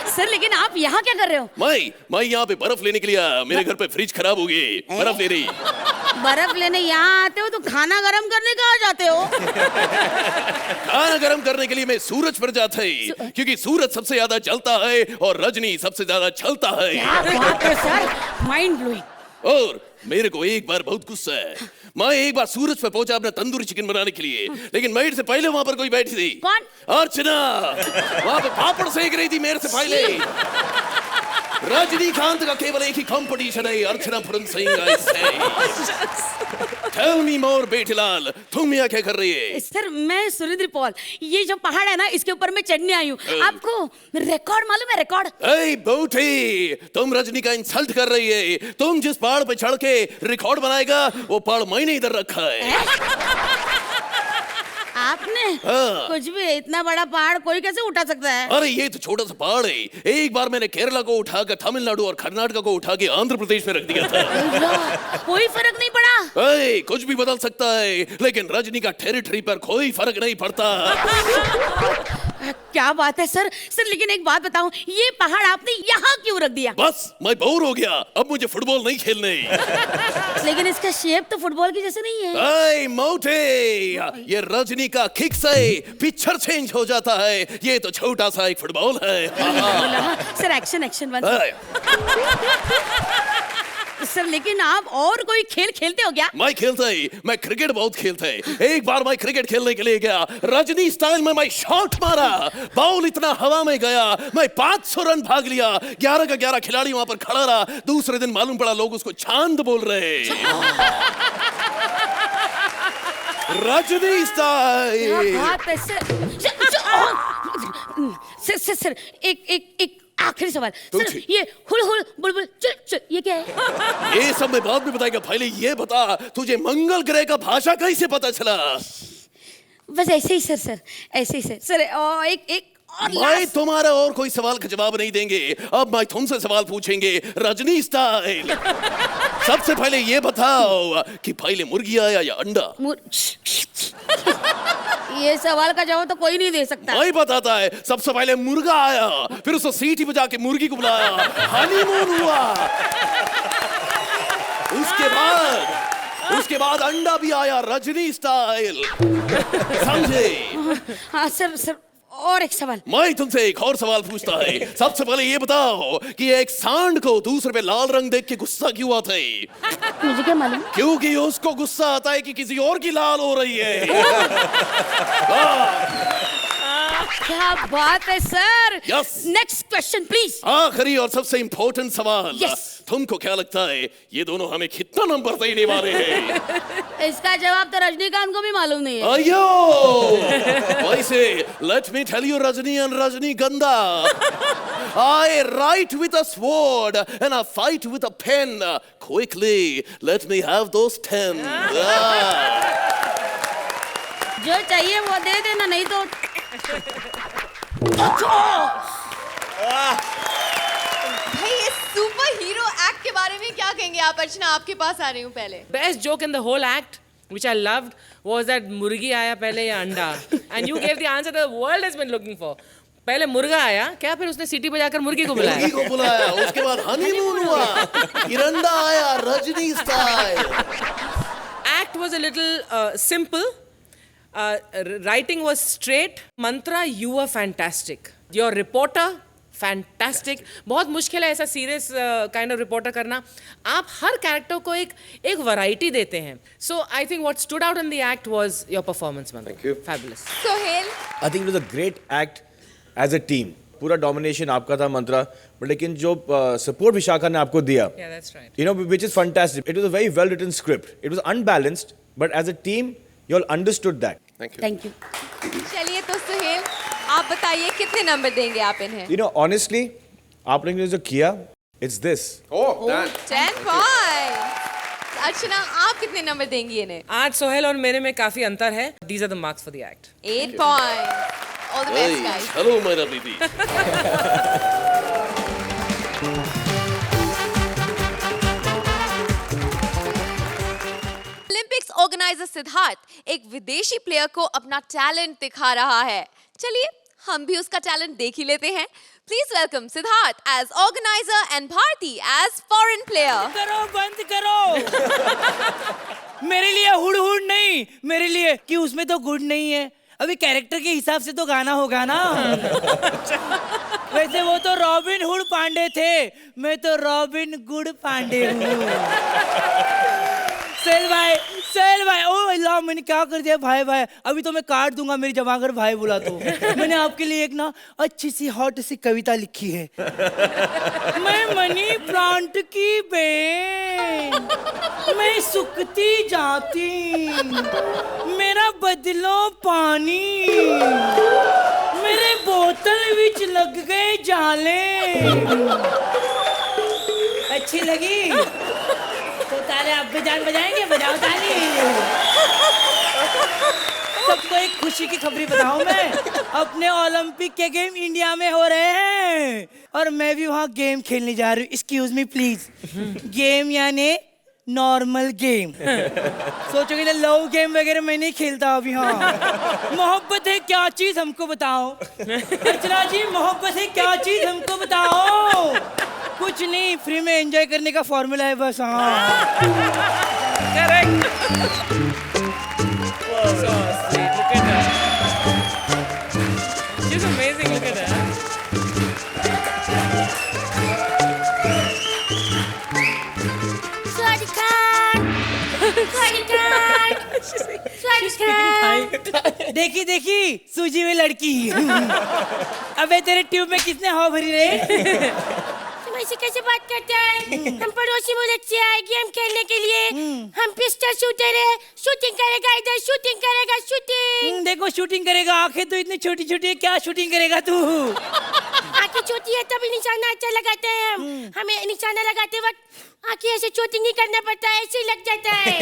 सर लेकिन आप यहाँ क्या कर रहे हो?
मैं यहाँ पे बर्फ लेने के लिए आया। मेरे घर पे फ्रिज खराब हो गई, बर्फ ले रही।
बर्फ लेने यहाँ आते हो तो खाना गर्म करने कहाँ जाते हो?
खाना गर्म करने के लिए मैं सूरज पर जाता है, क्योंकि सूरज सबसे ज्यादा जलता है और रजनी सबसे ज्यादा छलता है।
क्या बात है सर, माइंड ब्लोइंग।
और मेरे को एक बार बहुत गुस्सा है। मैं एक बार सूरज पे पहुंचा अपना तंदूरी चिकन बनाने के लिए, लेकिन मेरे से पहले वहां पर कोई बैठी थी।
कौन?
अर्चना। वहां पे पापड़ सेक रही थी मेरे से पहले। रजनीकांत का केवल एक ही कंपटीशन है, अर्चना Puran Singh. Tell me more बेटीलाल, तुम यहाँ क्या कर रही है?
सर मैं सुरेंद्र पॉल, ये जो पहाड़ है ना इसके ऊपर मैं चढ़ने आई हूँ। आपको रिकॉर्ड मालूम है? रिकॉर्ड?
ए बोटी, तुम रजनी का इंसल्ट कर रही है। तुम जिस पहाड़ पे चढ़ के रिकॉर्ड बनाएगा वो पहाड़ मैंने इधर रखा है।
आपने? कुछ भी, इतना बड़ा पहाड़ कोई कैसे उठा सकता है?
अरे ये तो छोटा सा पहाड़ है। एक बार मैंने केरला को उठाकर तमिलनाडु और कर्नाटक को उठा के आंध्र प्रदेश में रख दिया था।
कोई फर्क नहीं पड़ा?
कुछ भी बदल सकता है, लेकिन रजनी का टेरिटरी पर कोई फर्क नहीं पड़ता।
क्या बात है सर। लेकिन एक बात बताऊं, ये पहाड़ आपने यहाँ क्यों रख दिया?
बस मैं बोर हो गया, अब मुझे फुटबॉल नहीं खेलने।
लेकिन इसका शेप तो फुटबॉल की जैसे नहीं है।
मोटे, ये रजनी का किक से पिक्चर चेंज हो जाता है। ये तो छोटा सा एक फुटबॉल है।
सर एक्शन सर, लेकिन आप और कोई खेल खेलते हो क्या?
मैं खेलता ही, मैं क्रिकेट बहुत खेलता है। एक बार मैं क्रिकेट खेलने के लिए गया, रजनी स्टाइल में मैं शॉट मारा, बॉल इतना हवा में गया, मैं 500 रन भाग लिया। 11 का 11 खिलाड़ी वहां पर खड़ा रहा। दूसरे दिन मालूम पड़ा लोग उसको चांद बोल रहे। रजनी स्टाइल।
सर एक
आखिरी सवाल
तुम
सर,
छी।
ये हुड़ हुड़ बुलबुल चुल चुल ये क्या है?
ये सब मैं बाद में बताएगा, पहले ये बता तुझे मंगल ग्रह का भाषा कैसे पता चला?
बस ऐसे ही सर ऐसे ही सर और एक और
मैं
last-
तुम्हारा और कोई सवाल का जवाब नहीं देंगे। अब मैं तुमसे सवाल पूछेंगे रजनी स्टाइल। सबसे पहले ये बताओ कि पहले मुर्गी आया या अंडा?
ये सवाल का जवाब तो कोई नहीं दे सकता।
मैं बताता है, सबसे पहले मुर्गा आया, फिर उसको सीटी बजा के मुर्गी को बुलाया, हनीमून हुआ। उसके बाद अंडा भी आया, रजनी स्टाइल। समझे?
हाँ सर और एक सवाल।
मैं तुमसे एक और सवाल पूछता है। सबसे पहले ये बताओ कि एक सांड को दूसरे पे लाल रंग देख के गुस्सा क्यों आता है?
मुझे क्या मालूम?
क्योंकि उसको गुस्सा आता है कि किसी और की लाल हो रही है।
क्या बात है sir.
Yes.
Next question please.
आखिरी और सबसे इंपॉर्टेंट सवाल।
Yes.
तुमको क्या लगता है ये दोनों हमें कितना नंबर देने वाले हैं?
इसका जवाब तो रजनीकांत को भी मालूम नहीं है।
अयो वैसे let me tell you Rajni and Rajnigandha, I write with a sword and I fight with a pen. Quickly let me have those 10.
जो चाहिए वो दे देना, नहीं तो
भाई ये सुपर हीरो एक्ट के बारे में क्या कहेंगे आप? अर्चना आपके पास आ रही हूँ पहले।
Best joke in the whole act, which I loved, was that मुर्गी आया पहले या अंडा, and you gave the answer the world has been looking for. पहले मुर्गा आया क्या, फिर उसने सीटी बजाकर मुर्गी को बुलाया।
मुर्गी को बुलाया, उसके बाद हनीमून हुआ, फिर अंडा आया, Rajni style.
Act was a little simple. Writing was straight. Mantra, you were fantastic. Your reporter, fantastic. बहुत मुश्किल है ऐसा सीरियस काइंड ऑफ रिपोर्टर करना। आप हर कैरेक्टर को एक वैरायटी देते हैं। So I think what stood out in the act was your performance, Mantra.
Thank you.
Fabulous.
Sohail,
I think it was a great act as a team. पूरा domination आपका था मंत्रा, but लेकिन जो सपोर्ट विशाखा ने आपको दिया,
Yeah, that's right.
you know, which is fantastic. It was a very well written script. It was unbalanced, but as a team, you all understood that.
Thank you.
चलिए तो सोहेल आप बताइए कितने नंबर देंगे आप इन्हें?
You know, honestly, आप लोगों ने जो किया, it's this.
Oh,
10 points. अर्चना आप कितने नंबर देंगी इन्हें?
आज सोहेल और मेरे में काफी अंतर है। These are the marks for the act.
8 points. All the best guys.
Hello मेरा बेबी।
ओलंपिक्स ऑर्गेनाइजर सिद्धार्थ एक विदेशी प्लेयर को अपना टैलेंट दिखा रहा है। चलिए हम भी उसका टैलेंट देख ही लेते हैं। Please welcome Siddharth as organiser and Bharti as foreign player.
करो बंद करो। मेरे लिए हुड़ हुड़ नहीं, मेरे लिए कि उसमें तो गुड नहीं है। अभी कैरेक्टर के हिसाब से तो गाना होगा ना। वैसे वो तो रॉबिन हुड पांडे थे, मैं तो रॉबिन गुड पांडे हूँ। सेल भाई ओ अल्लाह मैंने क्या कर दिया भाई भाई, अभी तो मैं काट दूंगा मेरी जमा कर भाई बुला तो। मैंने आपके लिए एक ना अच्छी सी हॉट सी कविता लिखी है। मैं मनी प्लांट की बेन, मैं सुखती जाती, मेरा बदलो पानी, मेरे बोतल विच लग गए जाले। अच्छी लगी तो ताले आप भी जान बजाएंगे, बजाओ ताली। सबको एक खुशी की खबरी बताऊं मैं, अपने ओलंपिक के गेम इंडिया में हो रहे हैं और मैं भी वहाँ गेम खेलने जा रही हूँ। Excuse me please. गेम यानी नॉर्मल गेम, सोचोगे ना लव गेम वगैरह मैं नहीं खेलता अभी। हाँ मोहब्बत है क्या चीज हमको बताओ। अर्चना जी मोहब्बत है क्या चीज हमको बताओ। कुछ नहीं, फ्री में एंजॉय करने का फॉर्मूला है बस। हाँ
Correct. So sweet. Look at her. She's amazing. Look at her.
देखी देखी सूजी में लड़की। अबे तेरे ट्यूब में किसने हवा भरी रे?
तुम ऐसे कैसे बात करते हैं? हम पड़ोसी मुल्क से आए गेम खेलने के लिए। हम पिस्टल शूटर है, शूटिंग करेगा इधर, शूटिंग करेगा, शूटिंग।
देखो शूटिंग करेगा, आंखें तो इतनी छोटी छोटी है, क्या शूटिंग करेगा तू?
आंखें आंखें छोटी है तभी निशाना अच्छा लगाते हैं हम। हमें निशाना लगाते वक्त आंखें ऐसे छोटी नहीं करना पड़ता है, ऐसे ही लग जाता है।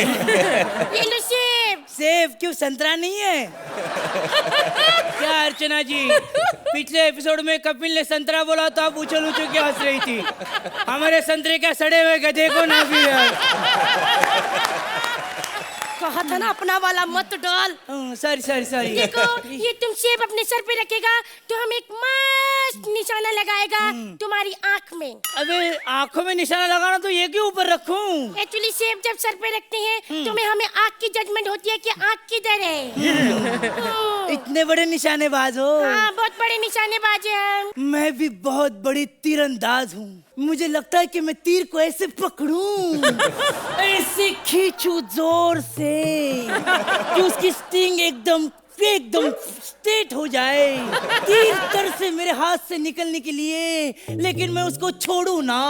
ये लो सेब।
सेब क्यों, संतरा नहीं है? क्या अर्चना जी, पिछले एपिसोड में कपिल ने संतरा बोला तो आप उछल उछल के हंस रही थी। हमारे संतरे क्या सड़े हुए गधे को ना भी
कहा था ना अपना वाला मत डाल।
Sorry sorry sorry.
देखो ये तुम सेब अपने सर पे रखेगा तो हम एक मस्त निशाना लगाएगा तुम्हारी आंख में।
अबे आंखों में निशाना लगाना तो ये क्यों ऊपर रखूं?
एक्चुअली सेब जब सर पे रखते हैं तो हमें आंख की जजमेंट होती है कि आंख किधर है।
इतने बड़े निशानेबाज हो?
हाँ बहुत बड़े निशानेबाज हैं हम।
मैं भी बहुत बड़ी तीरंदाज हूँ। मुझे लगता है कि मैं तीर को ऐसे पकड़ूं, ऐसे खींचूं जोर से कि उसकी स्टिंग एकदम स्ट्रेट हो जाए, तीर तर से मेरे हाथ से निकलने के लिए, लेकिन मैं उसको छोड़ू ना,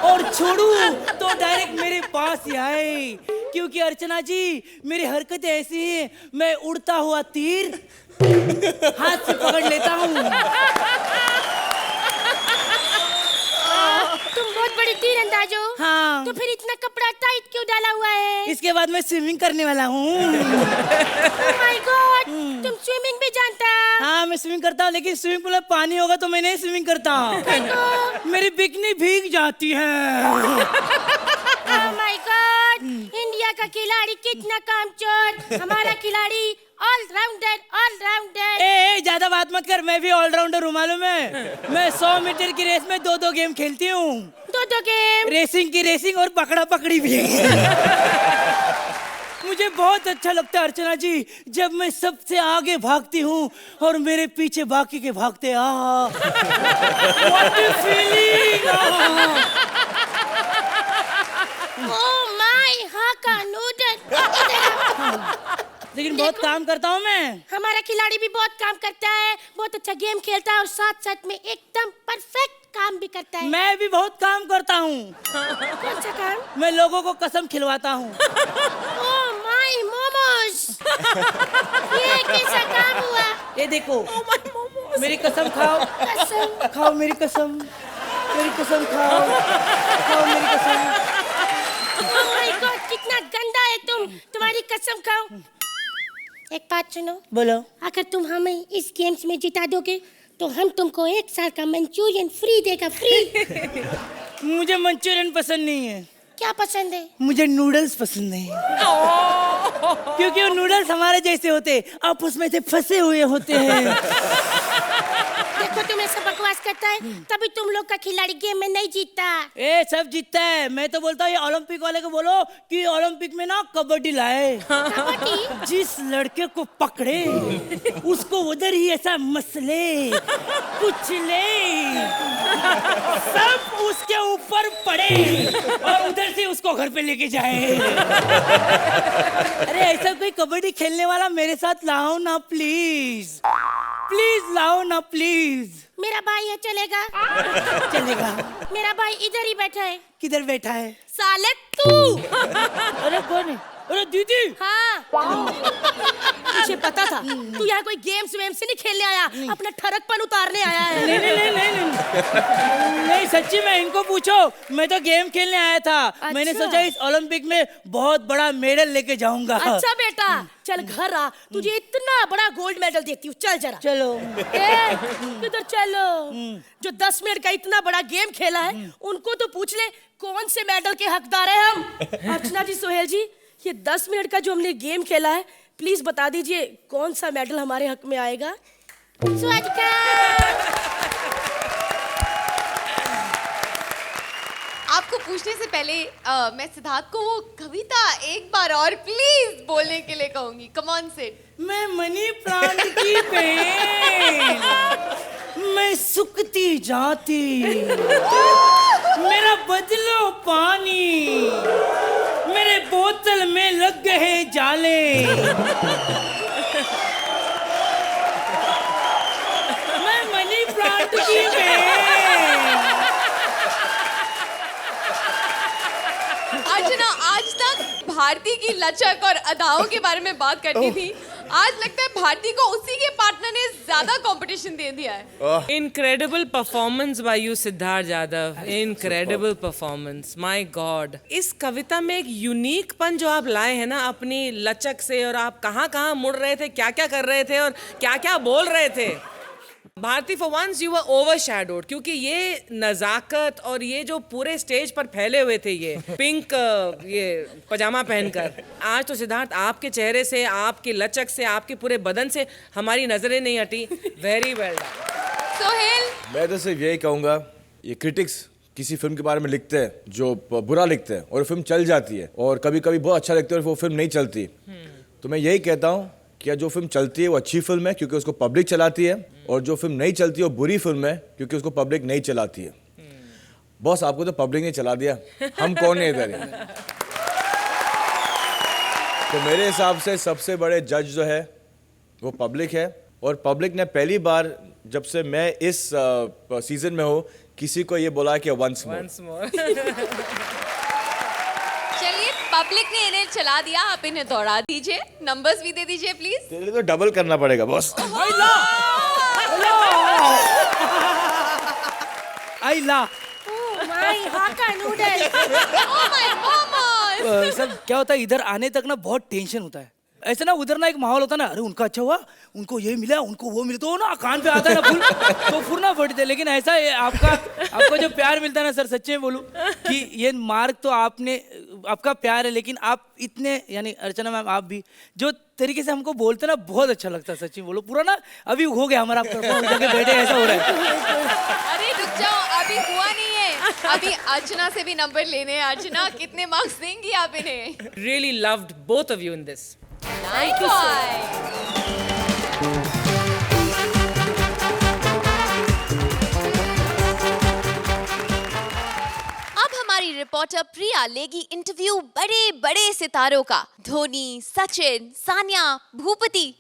और छोड़ू तो डायरेक्ट मेरे पास ही आए। क्योंकि अर्चना जी मेरी हरकतें ऐसी हैं, मैं उड़ता हुआ तीर हाथ से पकड़ लेता हूँ।
तुम बहुत बड़ी तीरंदाज हो।
हाँ।
तो फिर इतना कपड़ा टाइट क्यों डाला हुआ है?
इसके बाद मैं स्विमिंग करने वाला हूँ।
Oh my God, तुम स्विमिंग भी जानता?
हाँ मैं स्विमिंग करता हूँ, लेकिन स्विमिंग पूल में पानी होगा तो मैं नहीं स्विमिंग करता। मेरी बिकनी भीग जाती है।
Oh my God, इंडिया का खिलाड़ी कितना कामचोर। हमारा खिलाड़ी ऑलराउंडर।
ए ज्यादा बात मत कर, मैं भी ऑलराउंडर हूँ मालूम है। मैं 100 मीटर की रेस में 2-2 गेम खेलती हूँ।
2-2 गेम?
रेसिंग की रेसिंग और पकड़ा पकड़ी भी। मुझे बहुत अच्छा लगता है अर्चना जी जब मैं सबसे आगे भागती हूँ और मेरे पीछे बाकी के भागते। What a feeling!
Oh my, हाँ का नूडल।
लेकिन बहुत काम करता हूँ मैं।
हमारा खिलाड़ी भी बहुत काम करता है, बहुत अच्छा गेम खेलता है और साथ साथ में एकदम परफेक्ट काम भी करता है।
मैं भी बहुत काम करता हूँ।
कौन सा काम?
मैं लोगों को कसम खिलवाता हूँ।
Oh my momos. ये कैसा काम हुआ?
ये देखो मेरी कसम खाओ।
कसम
खाओ मेरी कसम, मेरी कसम खाओ, खाओ मेरी कसम।
ओह माय गॉड कितना गंदा है तुम, तुम्हारी कसम खाओ। एक बात सुनो।
बोलो।
अगर तुम हमें इस गेम्स में जिता दोगे तो हम तुमको 1 साल का मंचूरियन फ्री देगा, फ्री।
मुझे मंचूरियन पसंद नहीं है।
क्या पसंद है?
मुझे नूडल्स पसंद है। क्योंकि वो नूडल्स हमारे जैसे होते, आप उसमें से फंसे हुए होते हैं।
देखो तुम ऐसा बकवास करता है तभी तुम लोग का खिलाड़ी गेम में नहीं जीतता।
ए सब जीतता है। मैं तो बोलता हूँ ये ओलंपिक वाले को बोलो कि ओलंपिक में ना कबड्डी लाए।
कबड्डी?
जिस लड़के को पकड़े उसको उधर ही ऐसा मसले कुचले सब उसके ऊपर पड़े और उधर से उसको घर पे लेके जाए। अरे ऐसा कोई कबड्डी खेलने वाला मेरे साथ लाओ ना प्लीज, प्लीज लाओ ना प्लीज।
मेरा भाई है, चलेगा?
चलेगा।
मेरा भाई इधर ही बैठा है।
किधर बैठा है?
साले तू।
अरे कौन है? अरे दीदी।
हाँ। मुझे पता था तू यहाँ कोई गेम्स वेम्स से नहीं खेलने आया, अपना ठरकपन उतारने आया है।
नहीं सच्ची में इनको पूछो, मैं तो गेम खेलने आया था।
अच्छा।
मैंने सोचा इस ओलंपिक में बहुत बड़ा मेडल लेके जाऊंगा।
अच्छा बेटा चल घर आ, तुझे इतना बड़ा गोल्ड मेडल देती हूँ, चल जरा।
चलो।
किधर चलो? जो 10 मिनट का इतना बड़ा गेम खेला है उनको तो पूछ ले कौन से मेडल के हकदार है हम। अर्चना जी, सोहेल जी, ये 10 मिनट का जो हमने गेम खेला है प्लीज बता दीजिए कौन सा मेडल हमारे हक में आएगा।
आपको पूछने से पहले मैं सिद्धार्थ को वो कविता एक बार और प्लीज बोलने के लिए कहूंगी। Come on set.
मैं मनी प्लांट की पेन, मैं सुकती जाती, मेरा बदलो पानी, मेरे बोतल में लग गए जाले। मैं मनी प्लांट की पेन।
अर्चना आज तक भारती की लचक और अदाओं के बारे में बात करती थी, आज लगता है भारती को उसी के पार्टनर ने ज्यादा कंपटीशन दे दिया है।
Incredible performance by you Siddharth Yadav, incredible performance, my God. इस कविता में एक यूनिक पन जो आप लाए हैं ना अपनी लचक से, और आप कहाँ कहाँ मुड़ रहे थे, क्या क्या कर रहे थे और क्या क्या बोल रहे थे। Bharti, for once you were overshadowed, क्योंकि ये नजाकत और ये जो पूरे स्टेज पर फैले हुए थे ये पिंक ये पजामा पहनकर, आज तो सिद्धार्थ आपके चेहरे से, आपकी लचक से, आपके पूरे बदन से हमारी नजरें नहीं हटी। Very well done.
सोहेल,
मैं तो सिर्फ यही कहूँगा, ये क्रिटिक्स किसी फिल्म के बारे में लिखते हैं जो बुरा लिखते हैं और फिल्म चल जाती है, और कभी कभी बहुत अच्छा लिखते हैं और वो फिल्म नहीं चलती। तो मैं यही कहता हूँ कि जो फिल्म चलती है वो अच्छी फिल्म है क्योंकि उसको पब्लिक चलाती है, और जो फिल्म नहीं चलती है वो बुरी फिल्म है क्योंकि उसको पब्लिक नहीं चलाती है। बॉस, आपको तो पब्लिक ने चला दिया, हम कौन है इधर। तो मेरे हिसाब से सबसे बड़े जज जो है वो पब्लिक है, और पब्लिक ने पहली बार जब से मैं इस सीजन में हूँ किसी को ये बोला कि वंस मोर।
चलिए, पब्लिक ने इन्हें चला दिया, आप इन्हें दौड़ा दीजिए, नंबर्स भी दे दीजिए प्लीज।
तेरे लिए तो डबल करना पड़ेगा बॉस।
आई ला सब क्या होता है इधर आने तक ना बहुत टेंशन होता है, ऐसे ना उधर ना एक माहौल होता है ना, अरे उनका अच्छा हुआ, उनको ये मिला, उनको वो मिला, तो ना कान पे आता है ना फुल, तो फुल ना फटते। लेकिन ऐसा है आपको जो प्यार मिलता है ना सर, सच्चे में बोलूं कि ये मार्क तो आपका प्यार है, लेकिन आप इतने, यानी अर्चना मैम आप भी जो तरीके से हमको बोलते ना, बहुत अच्छा लगता है, सच्ची बोलो। पूरा ना अभी हो गया हमारा बैठे, ऐसा हो रहा है।
अरे रुक जाओ, अभी हुआ नहीं है, अभी अर्चना से भी नंबर लेने हैं। अर्चना, कितने मार्क्स देंगी आप इन्हें?
Really loved both of you in this.
Thank you, अब हमारी रिपोर्टर प्रिया लेगी इंटरव्यू बड़े बड़े सितारों का। धोनी, सचिन, सानिया, भूपति,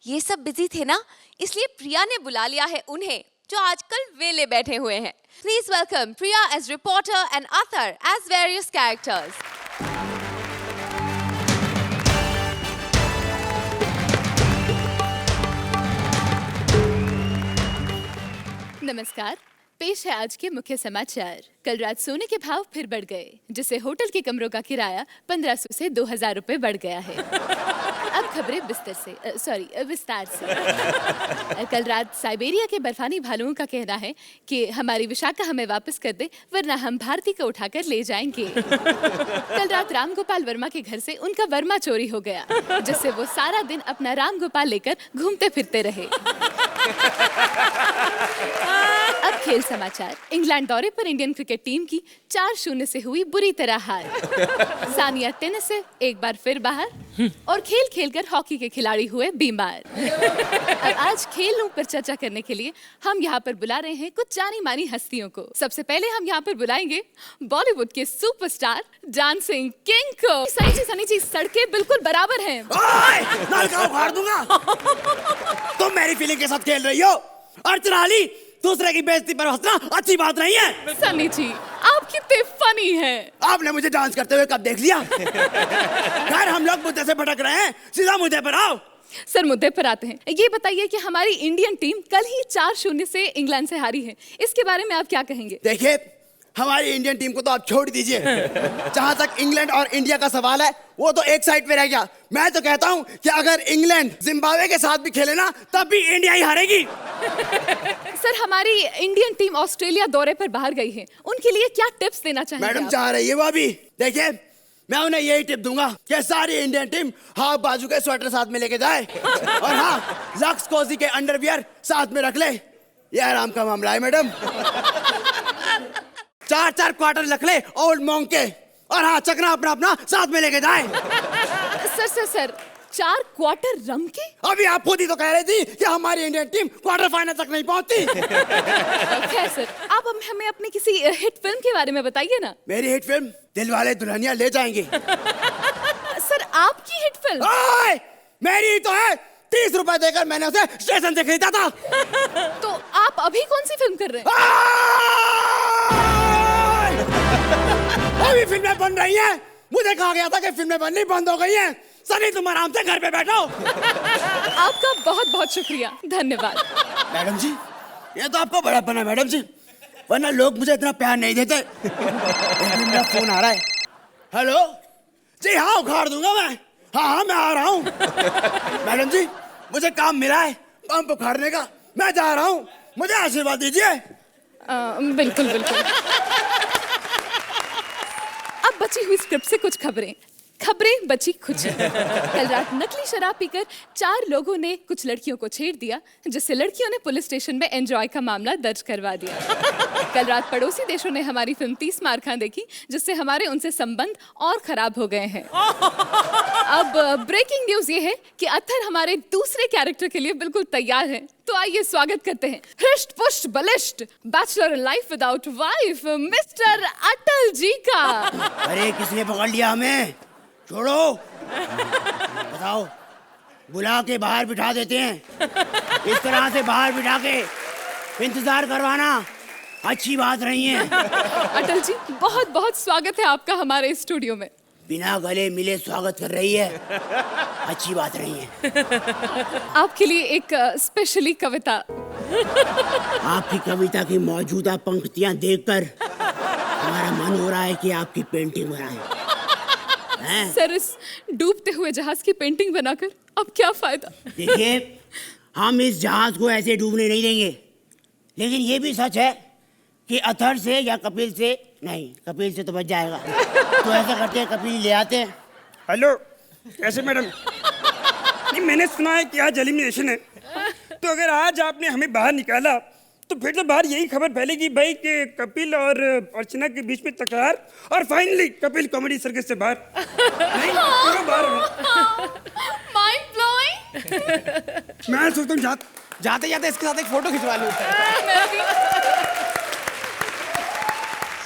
ये सब बिजी थे ना, इसलिए प्रिया ने बुला लिया है उन्हें जो आजकल वेले बैठे हुए हैं। Please welcome Priya as reporter and Athar as various characters.
नमस्कार, पेश है आज के मुख्य समाचार। कल रात सोने के भाव फिर बढ़ गए, जिससे होटल के कमरों का किराया 1500 से 2000 रुपए बढ़ गया है। अब खबरें विस्तार से। कल रात साइबेरिया के बर्फानी भालुओं का कहना है कि हमारी विशाखा हमें वापस कर दे, वरना हम भारती को उठाकर ले जाएंगे। कल रात राम गोपाल वर्मा के घर से उनका वर्मा चोरी हो गया, जिससे वो सारा दिन अपना राम गोपाल लेकर घूमते फिरते रहे। अब खेल समाचार। इंग्लैंड दौरे पर इंडियन क्रिकेट टीम की 4-0 से हुई बुरी तरह हार। सानिया टेनिस से एक बार फिर बाहर, और खेल खेलकर हॉकी के खिलाड़ी हुए बीमार। अब आज खेलों पर चर्चा करने के लिए हम यहाँ पर बुला रहे हैं कुछ जानी मानी हस्तियों को। सबसे पहले हम यहाँ पर बुलाएंगे बॉलीवुड के सुपरस्टार डांसिंग किंग को। सनी जी, सड़कें बिल्कुल बराबर हैं।
उखाड़ दूंगा। तुम मेरी फीलिंग के साथ खेल रही हो। अर्चना अली, दूसरे की बेइज्जती पर हंसना अच्छी बात नहीं है।
सनी जी, आप कितने फनी हैं।
आपने मुझे डांस करते हुए कब देख लिया? खैर, हम लोग मुद्दे से भटक रहे हैं, सीधा मुद्दे पर आओ।
सर, मुद्दे पर आते हैं। ये बताइए कि हमारी इंडियन टीम कल ही 4-0 से इंग्लैंड से हारी है, इसके बारे में आप क्या कहेंगे?
देखिए, हमारी इंडियन टीम को तो आप छोड़ दीजिए। जहां तक इंग्लैंड और इंडिया का सवाल है, वो तो एक साइड पे रह गया। मैं तो कहता हूं कि अगर इंग्लैंड जिम्बाब्वे के साथ भी खेले ना, तब भी इंडिया ही हारेगी।
सर, हमारी इंडियन टीम ऑस्ट्रेलिया दौरे पर बाहर गई है, उनके लिए क्या टिप्स देना चाहेंगे?
मैडम चाह रही है वो भी। देखिए, मैं उन्हें यही टिप दूंगा कि सारी इंडियन टीम हाफ बाजू के स्वेटर साथ में लेके जाए, और हाँ, लक्स कोजी के अंडरवियर साथ में रख ले। ये आराम का मामला है मैडम। 4-4 क्वार्टर रख ले ओल्ड मॉन्क के, और हाँ, चकना अपना अपना साथ में लेके जाए।
सर 4 क्वार्टर रम के?
अभी आप खुद ही तो कह रही थी कि हमारी इंडियन टीम क्वार्टर फाइनल तक नहीं पहुंचती।
खैर सर, आप हमें अपनी किसी हिट फिल्म के बारे में बताइए ना।
मेरी हिट फिल्म दिलवाले दुल्हनिया ले जाएंगे।
सर, आपकी हिट फिल्म?
मेरी तो है, 30 रुपए देकर मैंने उसे स्टेशन से खरीदा था।
तो आप अभी कौन सी फिल्म कर रहे हैं?
अभी फिल्में बन रही हैं। मुझे कहा गया था कि फिल्में बननी बंद हो गई हैं। सनी तुम आराम से घर पे बैठो।
आपका बहुत बहुत शुक्रिया, धन्यवाद।
मैडम जी, ये तो आपको बड़ापन है मैडम जी, वरना लोग मुझे इतना प्यार नहीं देते। मेरा फोन आ रहा है। हेलो जी, हाँ उखाड़ दूंगा मैं। हाँ मैं आ रहा हूँ। मैडम जी, मुझे काम मिला है पंप उखाड़ने का, मैं जा रहा हूँ, मुझे आशीर्वाद दीजिए।
बिल्कुल बिल्कुल। अब बची हुई स्क्रिप्ट से कुछ खबरें बची कुछ। कल रात नकली शराब पीकर 4 लोगों ने कुछ लड़कियों को छेड़ दिया, जिससे लड़कियों ने पुलिस स्टेशन में एंजॉय का मामला दर्ज करवा दिया। कल रात पड़ोसी देशों ने हमारी फिल्म 30 मार खां देखी, जिससे हमारे उनसे संबंध और खराब हो गए हैं। अब ब्रेकिंग न्यूज ये है कि अत्थर हमारे दूसरे कैरेक्टर के लिए बिल्कुल तैयार है। तो आइए स्वागत करते हैं हृष्ट पुष्ट बलिष्ठ bachelor life without wife mister Atal ji का।
अरे किसने पकड़ लिया हमें? छोड़ो। बताओ, बुला के बाहर बिठा देते हैं। इस तरह से बाहर बिठा के इंतजार करवाना अच्छी बात नहीं है।
अटल जी, बहुत बहुत स्वागत है आपका हमारे स्टूडियो में।
बिना गले मिले स्वागत कर रही है, अच्छी बात नहीं है।
आपके लिए एक स्पेशली कविता।
आपकी कविता की मौजूदा पंक्तियां देखकर हमारा मन हो रहा है कि आपकी पेंटिंग बनाएं।
सर, इस डूबते हुए जहाज की पेंटिंग बनाकर अब क्या फायदा?
देखिए, हम इस जहाज को ऐसे डूबने नहीं देंगे, लेकिन ये भी सच है कि अथर से या कपिल से नहीं, कपिल से तो बच जाएगा। तो ऐसा करते हैं, कपिल ले आते हैं।
हेलो, कैसे मैडम? नहीं, मैंने सुना है कि आज एलिमिनेशन है, तो अगर आज आपने हमें बाहर निकाला तो फिर तो बाहर यही खबर फैलेगी भाई कि कपिल और अर्चना के बीच में तकरार, और फाइनली कपिल कॉमेडी सर्कस से बाहर। नहीं, क्यों बाहर हो?
Mind blowing.
मैं सोचता हूँ जाते जाते इसके साथ एक फोटो खिंचवा लूं।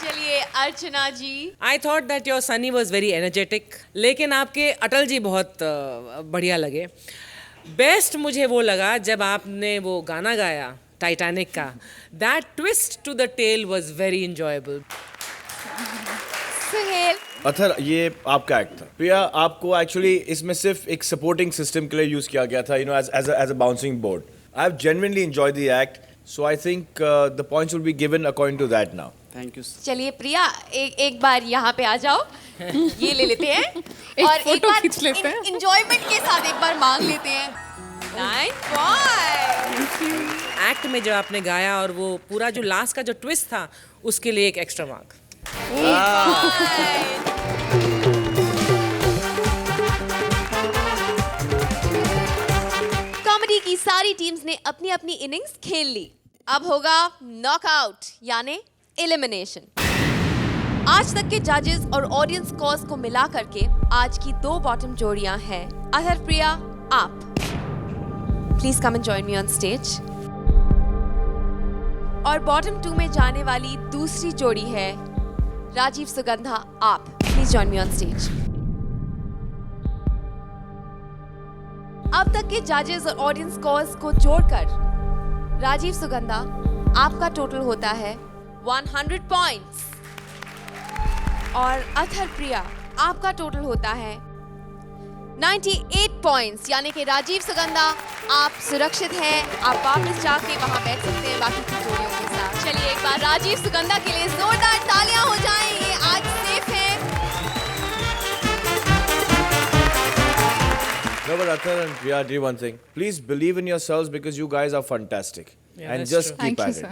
चलिए Archana ji.
I thought that your sunny was very energetic, लेकिन आपके अटल जी बहुत बढ़िया लगे। बेस्ट मुझे वो लगा जब आपने वो गाना गाया टाइटैनिक का। That twist to the tale was very enjoyable.
Suhail.
Athar, ये आपका एक्ट था। प्रिया, आपको एक्चुअली इसमें सिर्फ एक सपोर्टिंग सिस्टम के लिए यूज किया गया था, you know, as a bouncing board. I have genuinely enjoyed the act, so I think the points will be given according to that now.
Thank you.
चलिए प्रिया, एक बार यहाँ पे आ जाओ, ये ले लेते हैं और एक बार एंजॉयमेंट के साथ एक बार मांग लेते हैं। 9 पॉइंट।
एक्ट में जब आपने गाया और वो पूरा जो लास्ट का जो ट्विस्ट था, उसके लिए एक एक्स्ट्रा मार्क।
कॉमेडी की सारी टीम्स ने अपनी अपनी इनिंग्स खेल ली। अब होगा नॉकआउट यानी एलिमिनेशन। आज तक के जजेस और ऑडियंस स्कोर्स को मिला करके आज की 2 बॉटम जोड़ियां हैं। अथर, प्रिया, आप please come and join me on stage. और बॉटम 2 में जाने वाली दूसरी जोड़ी है राजीव सुगंधा, आप please join me on stage. अब तक के जजेस और ऑडियंस स्कोर्स को जोड़कर राजीव सुगंधा, आपका टोटल होता है 100 पॉइंट्स और अथर प्रिया, आपका टोटल होता है 98 पॉइंट्स। यानी कि राजीव सुगंधा, आप सुरक्षित हैं, आप वापस जाके वहां बैठ सकते हैं बाकी की जोड़ियों के साथ। चलिए एक बार राजीव सुगंधा के लिए जोरदार तालियां हो जाएं, ये आज सेफ हैं।
No, but Athar and Priya, do one thing. Please believe in yourselves because you guys are fantastic. And just keep at it.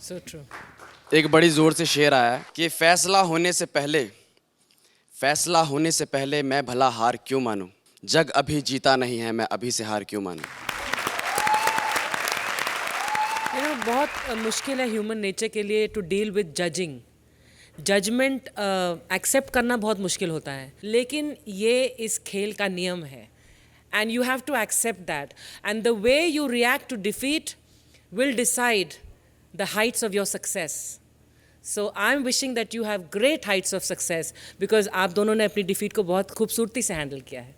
So true.
एक बड़ी जोर से शेर आया है कि फैसला होने से पहले मैं भला हार क्यों मानूं, जग अभी जीता नहीं है मैं अभी से हार क्यों मानूं।
बहुत मुश्किल है ह्यूमन नेचर के लिए to deal with judging. Judgement accept करना बहुत मुश्किल होता है, लेकिन ये इस खेल का नियम है and you have to accept that, and the way you react to defeat will decide the heights of your success. So I'm wishing that you have great heights of success because आप दोनों ने अपनी defeat को बहुत खूबसूरती से handle किया है.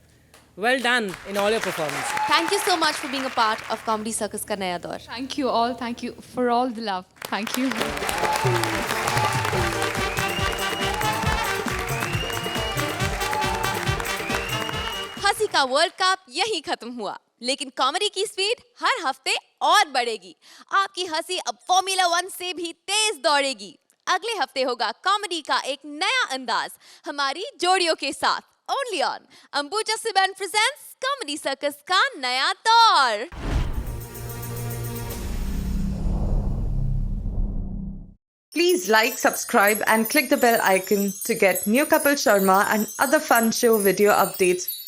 Well done in all your performances.
Thank you so much for being a part of Comedy Circus का नया दौर.
Thank you all. Thank you for all the love. Thank you.
हंसी का वर्ल्ड कप यहीं खत्म हुआ, लेकिन कॉमेडी की स्पीड हर हफ्ते और बढ़ेगी। आपकी हंसी अब फॉर्मूला 1 से भी तेज दौड़ेगी। अगले हफ्ते होगा कॉमेडी का एक नया अंदाज हमारी जोड़ियों के साथ, ओनली ऑन अंबुजा सिबन प्रेजेंट्स कॉमेडी सर्कस का नया दौर।
Please like, subscribe and click the bell icon to get new Kapil Sharma and other fun show video updates